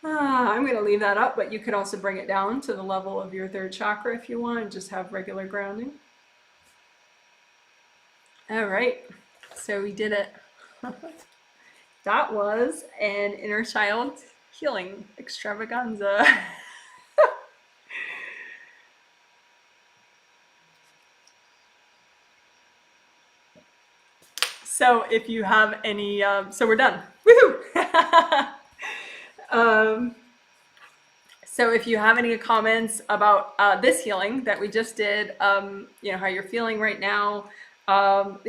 I'm going to leave that up, but you could also bring it down to the level of your 3rd chakra if you want, and just have regular grounding. All right, so we did it. That was an inner child healing extravaganza. So if you have any, so we're done. Woohoo! um, so if you have any comments about this healing that we just did, you know, how you're feeling right now,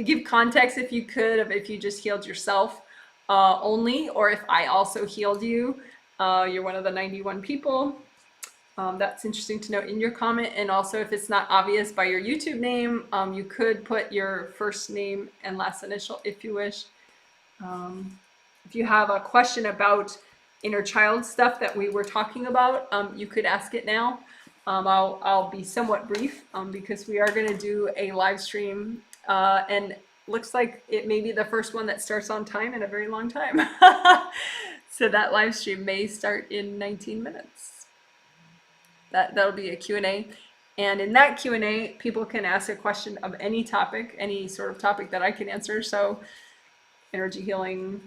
give context if you could, of if you just healed yourself only, or if I also healed you. You're one of the 91 people. That's interesting to note in your comment. And also, if it's not obvious by your YouTube name, you could put your first name and last initial if you wish. If you have a question about inner child stuff that we were talking about, you could ask it now. I'll be somewhat brief because we are going to do a live stream, and looks like it may be the first one that starts on time in a very long time. So that live stream may start in 19 minutes. That'll be a Q&A. And in that Q&A, people can ask a question of any topic, any sort of topic that I can answer. So energy healing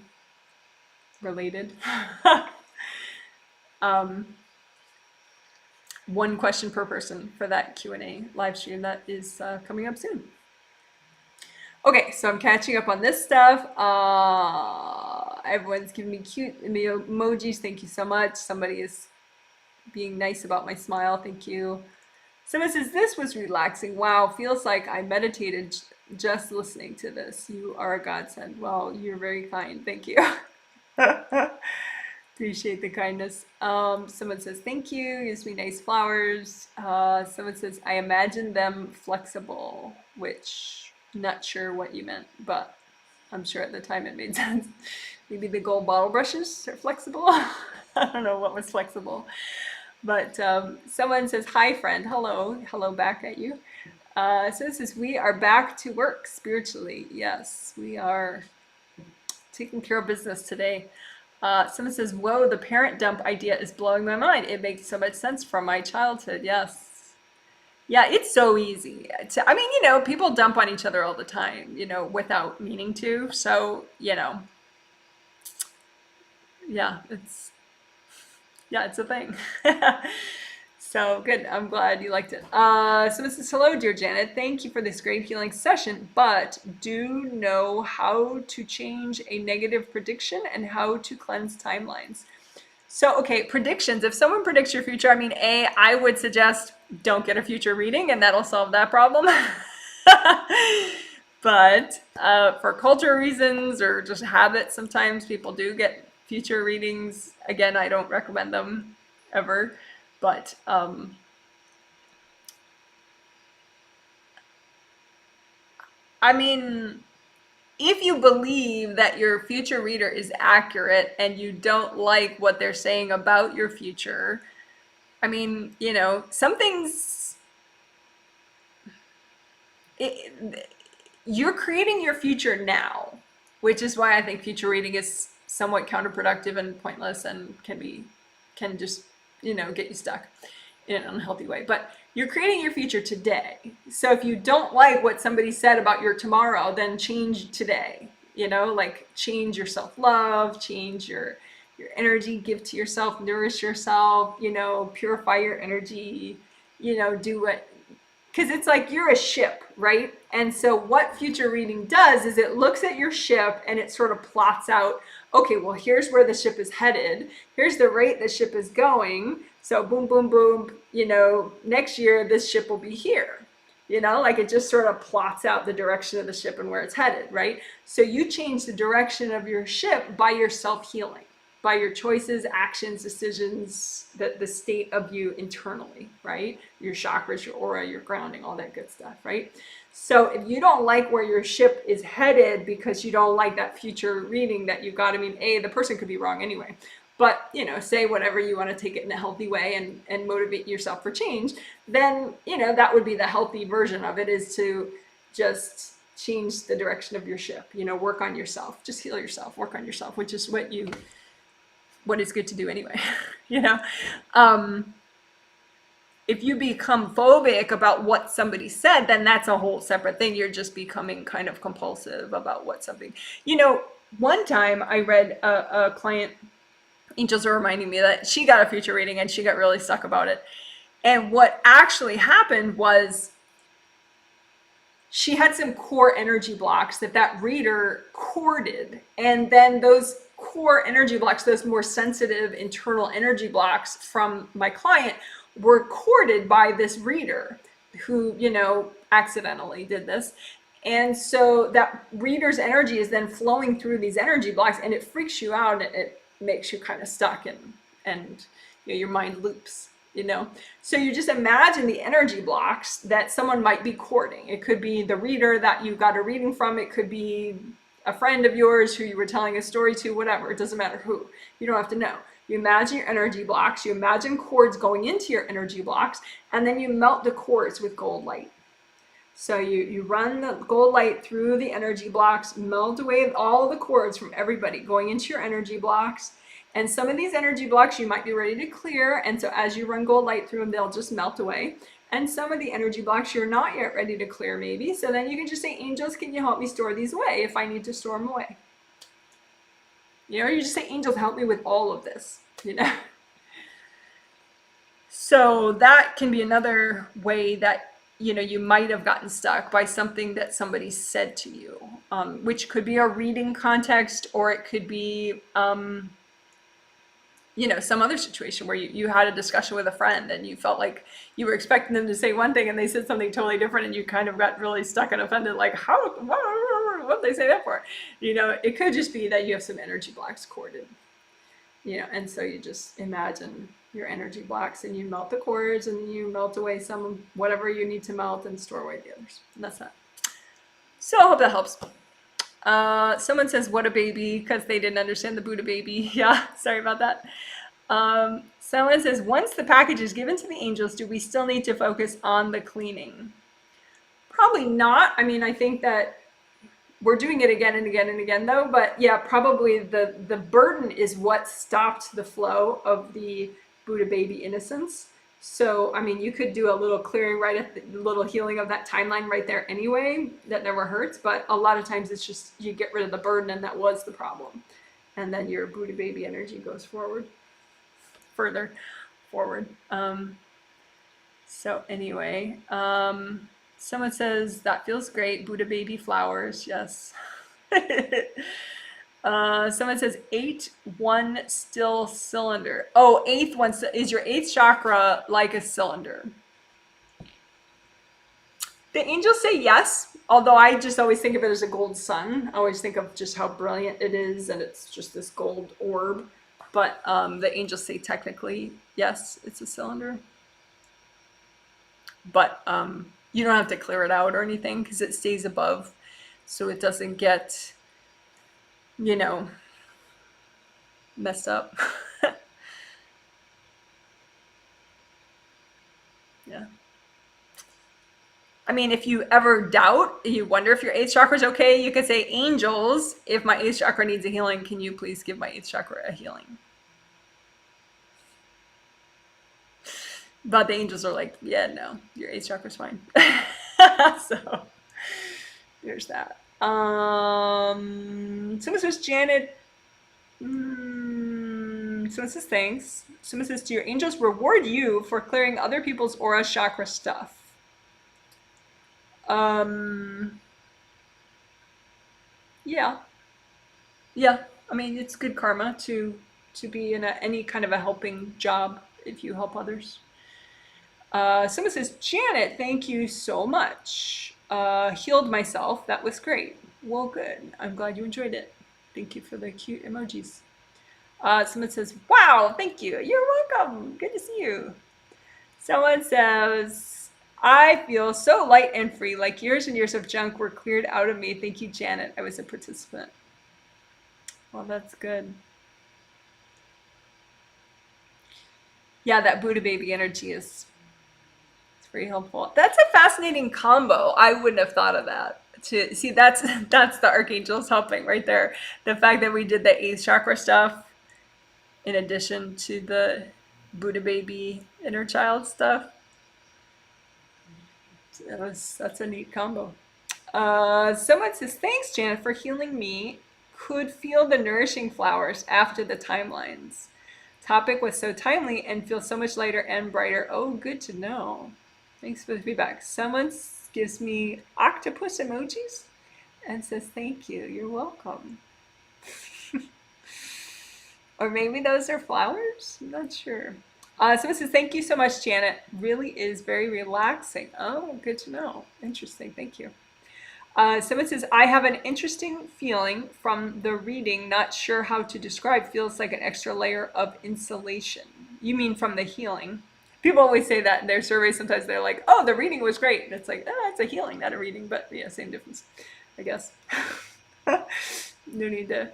related. One question per person for that Q&A live stream that is coming up soon. Okay, so I'm catching up on this stuff. Everyone's giving me cute emojis. Thank you so much. Somebody is being nice about my smile. Thank you. Someone says, this was relaxing. Wow, feels like I meditated just listening to this. You are a godsend. Well, you're very kind. Thank you. Appreciate the kindness. Someone says, thank you. Gives me nice flowers. Someone says, I imagine them flexible, which not sure what you meant, but I'm sure at the time it made sense. Maybe the gold bottle brushes are flexible. I don't know what was flexible. But someone says, hi, friend. Hello. Hello back at you. So this is, we are back to work spiritually. Yes, we are taking care of business today. Someone says, whoa, the parent dump idea is blowing my mind. It makes so much sense from my childhood. Yes. Yeah, it's so easy. I mean, you know, people dump on each other all the time, you know, without meaning to. So, you know, yeah, it's a thing. So good. I'm glad you liked it. So this is, hello, dear Janet. Thank you for this great healing session, but do know how to change a negative prediction and how to cleanse timelines. So, okay, predictions. If someone predicts your future, I mean, I would suggest don't get a future reading, and that'll solve that problem. But for cultural reasons or just habit, sometimes people do get future readings. Again, I don't recommend them ever, but I mean, if you believe that your future reader is accurate and you don't like what they're saying about your future, I mean, you know, some things, you're creating your future now, which is why I think future reading is somewhat counterproductive and pointless and can just, you know, get you stuck in an unhealthy way. But you're creating your future today. So if you don't like what somebody said about your tomorrow, then change today. You know, like change your self-love, change your energy, give to yourself, nourish yourself, you know, purify your energy, you know, do what, because it's like you're a ship, right? And so what future reading does is it looks at your ship and it sort of plots out, okay, well, here's where the ship is headed. Here's the rate the ship is going. So boom, boom, boom, you know, next year this ship will be here. You know, like it just sort of plots out the direction of the ship and where it's headed, right? So you change the direction of your ship by your self-healing, by your choices, actions, decisions, the state of you internally, right? Your chakras, your aura, your grounding, all that good stuff, right? So if you don't like where your ship is headed because you don't like that future reading that you got, I mean, the person could be wrong anyway. But, you know, say whatever you want to take it in a healthy way and motivate yourself for change, then, you know, that would be the healthy version of it, is to just change the direction of your ship, you know, work on yourself, just heal yourself, work on yourself, which is what is good to do anyway, you know? If you become phobic about what somebody said, then that's a whole separate thing. You're just becoming kind of compulsive about what something, you know, one time I read a client, angels are reminding me that she got a future reading and she got really stuck about it. And what actually happened was she had some core energy blocks that reader corded. And then those core energy blocks, those more sensitive internal energy blocks from my client, were corded by this reader who, accidentally did this. And so that reader's energy is then flowing through these energy blocks, and it freaks you out, and it makes you kind of stuck, and your mind loops. So you just imagine the energy blocks that someone might be courting. It could be the reader that you got a reading from. It could be a friend of yours who you were telling a story to, whatever. It doesn't matter who. You don't have to know. You imagine your energy blocks. You imagine cords going into your energy blocks, and then you melt the cords with gold light. So you run the gold light through the energy blocks, melt away all the cords from everybody going into your energy blocks. And some of these energy blocks you might be ready to clear, and so as you run gold light through them, they'll just melt away. And some of the energy blocks you're not yet ready to clear, maybe. So then you can just say, angels, can you help me store these away if I need to store them away? You just say, angels, help me with all of this, So that can be another way that you might have gotten stuck by something that somebody said to you, which could be a reading context, or it could be some other situation where you had a discussion with a friend and you felt like you were expecting them to say one thing and they said something totally different, and you kind of got really stuck and offended, like, what did they say that for? It could just be that you have some energy blocks corded, and so you just imagine your energy blocks and you melt the cords and you melt away some of whatever you need to melt and store away the others. And that's that. So I hope that helps. Someone says, what a baby, because they didn't understand the Buddha baby. Yeah, sorry about that. Someone says, once the package is given to the angels, do we still need to focus on the cleaning? Probably not. I mean, I think that we're doing it again and again and again, though. But yeah, probably the burden is what stopped the flow of the Buddha baby innocence. So, I mean, you could do a little clearing right at the little healing of that timeline right there anyway. That never hurts. But a lot of times it's just you get rid of the burden, and that was the problem. And then your Buddha baby energy goes further forward. So anyway, someone says, that feels great. Buddha baby flowers. Yes. Someone says 8-1 still cylinder. Oh, 8th one is your 8th chakra like a cylinder? The angels say yes, although I just always think of it as a gold sun. I always think of just how brilliant it is, and it's just this gold orb. But the angels say technically, yes, it's a cylinder. But you don't have to clear it out or anything, because it stays above, so it doesn't get messed up. Yeah. I mean, if you ever doubt, you wonder if your 8th chakra is okay, you could say, angels, if my 8th chakra needs a healing, can you please give my 8th chakra a healing? But the angels are like, yeah, no, your 8th chakra's fine. So there's that. Someone says, Janet, someone says, thanks. Someone says, do your angels reward you for clearing other people's aura chakra stuff? Yeah. I mean, it's good karma to be in any kind of a helping job if you help others. Someone says, Janet, thank you so much. Healed myself. That was great. Well, good. I'm glad you enjoyed it. Thank you for the cute emojis. Someone says, wow, thank you. You're welcome. Good to see you. Someone says, I feel so light and free, like years and years of junk were cleared out of me. Thank you, Janet. I was a participant. Well, that's good. Yeah, that Buddha baby energy is very helpful. That's a fascinating combo. I wouldn't have thought of that. To see, that's the archangels helping right there. The fact that we did the 8th chakra stuff in addition to the Buddha baby inner child stuff. That's a neat combo. Someone says, thanks, Janet, for healing me. could feel the nourishing flowers after the timelines. Topic was so timely and feels so much lighter and brighter. Oh, good to know. Thanks for the feedback. Someone gives me octopus emojis and says thank you. You're welcome. Or maybe those are flowers? I'm not sure. Someone says, thank you so much, Janet. Really is very relaxing. Oh, good to know. Interesting. Thank you. Someone says, I have an interesting feeling from the reading, not sure how to describe, feels like an extra layer of insulation. You mean from the healing? People always say that in their surveys. Sometimes they're like, oh, the reading was great. And it's like, oh, it's a healing, not a reading. But yeah, same difference, I guess. No need to.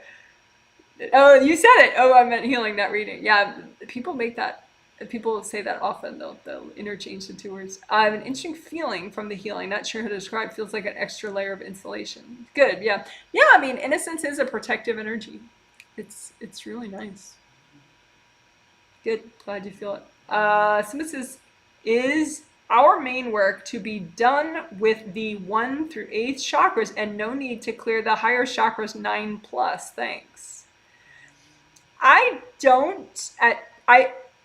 Oh, you said it. Oh, I meant healing, not reading. Yeah, people make that. People say that often. They'll interchange the two words. I have an interesting feeling from the healing. Not sure how to describe. Feels like an extra layer of insulation. Good. Yeah. Yeah. I mean, innocence is a protective energy. It's really nice. Good. Glad you feel it. Someone says, is our main work to be done with the 1 through 8th chakras and no need to clear the higher chakras 9+? Thanks. I don't.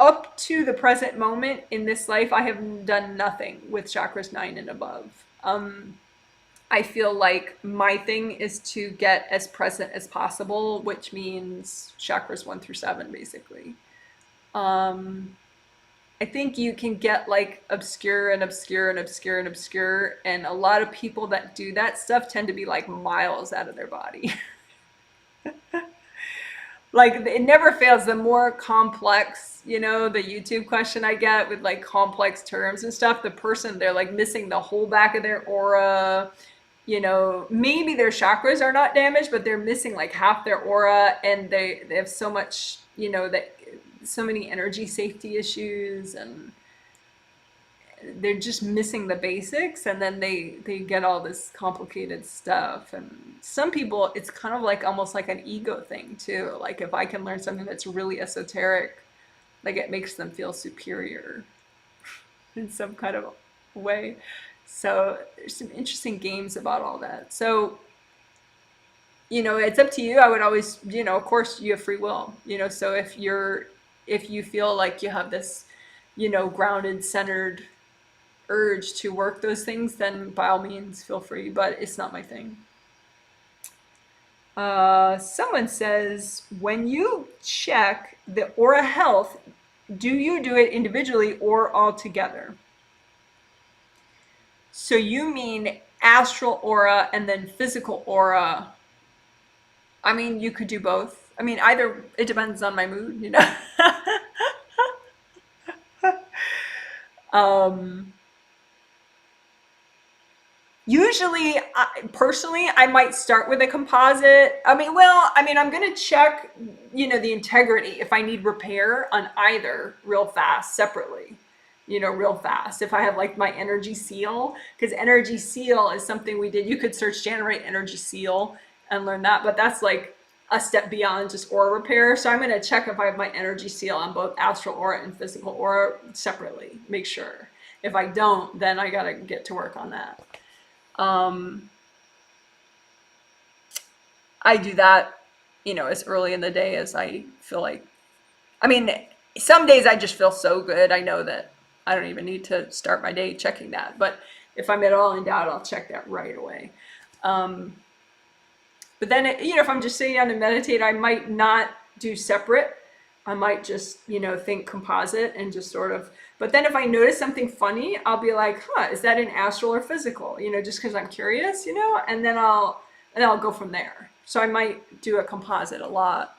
Up to the present moment in this life, I have done nothing with chakras 9 and above. I feel like my thing is to get as present as possible, which means chakras 1 through 7, basically. I think you can get like obscure and obscure and obscure and obscure, and a lot of people that do that stuff tend to be like miles out of their body. Like, it never fails. The more complex, the YouTube question I get with like complex terms and stuff, the person, they're like missing the whole back of their aura. Maybe their chakras are not damaged, but they're missing like half their aura, and they have so much, so many energy safety issues, and they're just missing the basics, and then they get all this complicated stuff. And some people, it's kind of like almost like an ego thing too. Like, if I can learn something that's really esoteric, like, it makes them feel superior in some kind of way. So there's some interesting games about all that. So it's up to you. I would always, of course you have free will, so if you feel like you have this, grounded, centered urge to work those things, then by all means feel free, but it's not my thing. Someone says, when you check the aura health, do you do it individually or all together? So you mean astral aura and then physical aura? I mean, you could do both. I mean, either, it depends on my mood, Usually, personally, I might start with a composite. I'm going to check, the integrity if I need repair on either real fast, separately, real fast. If I have like my energy seal, because energy seal is something we did. You could search generate energy seal and learn that, but that's like a step beyond just aura repair. So I'm going to check if I have my energy seal on both astral aura and physical aura separately, make sure. If I don't, then I got to get to work on that. I do that, as early in the day as I feel like. I mean, some days I just feel so good. I know that I don't even need to start my day checking that. But if I'm at all in doubt, I'll check that right away. But then, if I'm just sitting down to meditate, I might not do separate. I might just, think composite and just sort of. But then if I notice something funny, I'll be like, is that in astral or physical? Just because I'm curious, and then I'll go from there. So I might do a composite a lot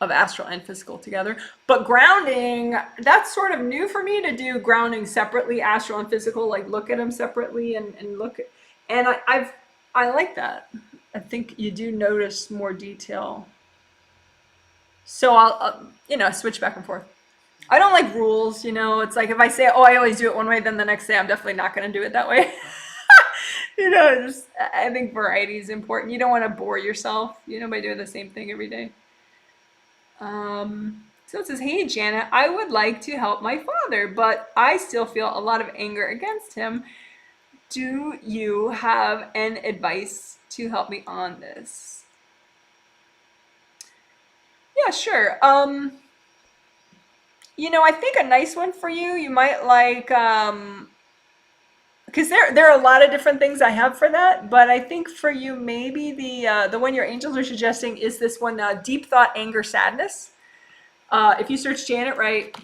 of astral and physical together. But grounding, that's sort of new for me to do grounding separately, astral and physical, like look at them separately and look at, and I like that. I think you do notice more detail. So I'll switch back and forth. I don't like rules, it's like if I say, I always do it one way, then the next day I'm definitely not going to do it that way. I think variety is important. You don't want to bore yourself, by doing the same thing every day. So it says, hey, Janet, I would like to help my father, but I still feel a lot of anger against him. Do you have an advice to help me on this? Yeah, sure. I think a nice one for you, you might like, because there are a lot of different things I have for that, but I think for you, maybe the one your angels are suggesting is this one, deep thought, anger, sadness. If you search Janet Wright,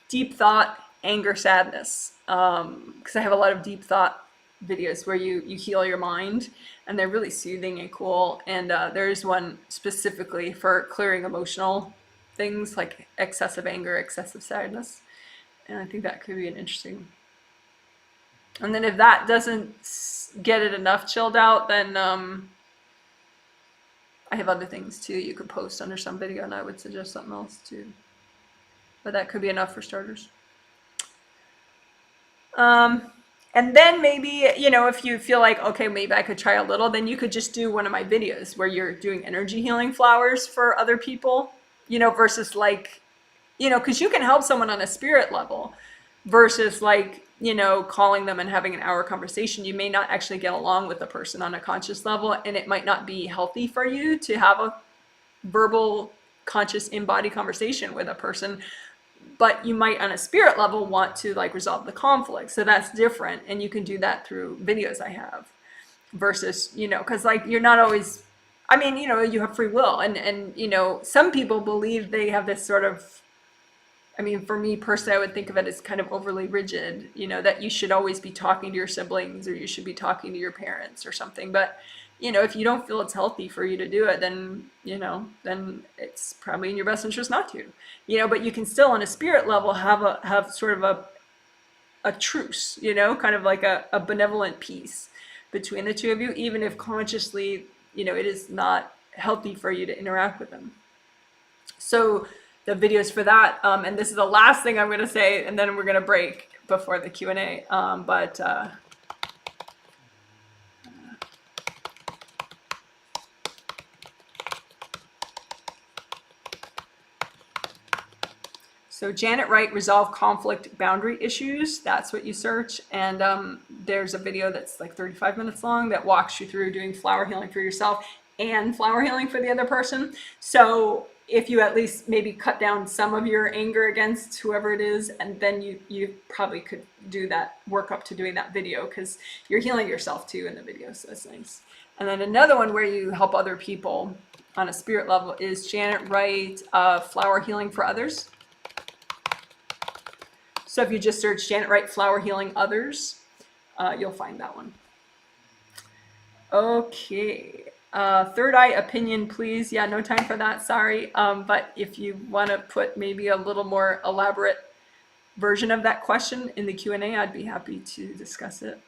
deep thought, anger, sadness, because I have a lot of deep thought videos where you heal your mind, and they're really soothing and cool. And there's one specifically for clearing emotional things like excessive anger, excessive sadness, and I think that could be an interesting. And then if that doesn't get it enough chilled out, then I have other things too you could post under some video, and I would suggest something else too. But that could be enough for starters. And then maybe, if you feel like, okay, maybe I could try a little, then you could just do one of my videos where you're doing energy healing flowers for other people, versus like, because you can help someone on a spirit level versus like, calling them and having an hour conversation. You may not actually get along with the person on a conscious level, and it might not be healthy for you to have a verbal, conscious, in-body conversation with a person, but you might on a spirit level want to like resolve the conflict. So that's different, and you can do that through videos I have versus, because like you're not always, I mean, you have free will, and some people believe they have this sort of, I mean, for me personally, I would think of it as kind of overly rigid, that you should always be talking to your siblings or you should be talking to your parents or something. But, if you don't feel it's healthy for you to do it, then, then it's probably in your best interest not to, but you can still on a spirit level have sort of a truce, kind of like a benevolent peace between the two of you, even if consciously, it is not healthy for you to interact with them. So the videos for that, and this is the last thing I'm going to say, and then we're going to break before the Q&A, so Janet Wright, resolve conflict boundary issues. That's what you search. And there's a video that's like 35 minutes long that walks you through doing flower healing for yourself and flower healing for the other person. So if you at least maybe cut down some of your anger against whoever it is, and then you probably could do that, work up to doing that video, because you're healing yourself too in the video, so that's nice. And then another one where you help other people on a spirit level is Janet Wright, flower healing for others. So if you just search Janet Wright flower healing others, you'll find that one. Okay. Third eye opinion, please. Yeah, no time for that, sorry. But if you want to put maybe a little more elaborate version of that question in the Q&A, I'd be happy to discuss it.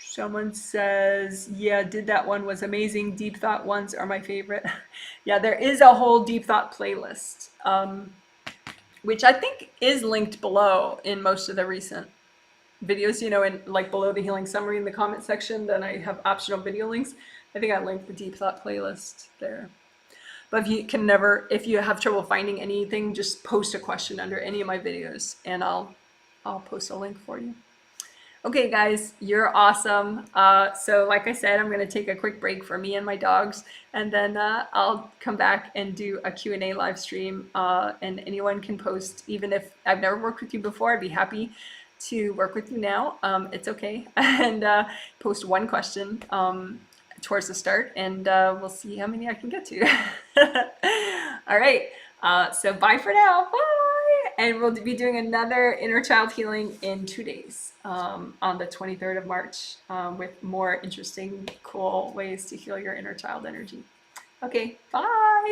Someone says, yeah, did that one, was amazing. Deep thought ones are my favorite. Yeah, there is a whole deep thought playlist, which I think is linked below in most of the recent videos, in like below the healing summary in the comment section. Then I have optional video links. I think I linked the deep thought playlist there. But if you have trouble finding anything, just post a question under any of my videos and I'll post a link for you. Okay, guys, you're awesome. So like I said, I'm going to take a quick break for me and my dogs, and then I'll come back and do a Q&A live stream, and anyone can post. Even if I've never worked with you before, I'd be happy to work with you now. It's okay. And post one question towards the start, and we'll see how many I can get to. All right, so bye for now. Bye. And we'll be doing another inner child healing in 2 days, on the 23rd of March, with more interesting, cool ways to heal your inner child energy. Okay, bye.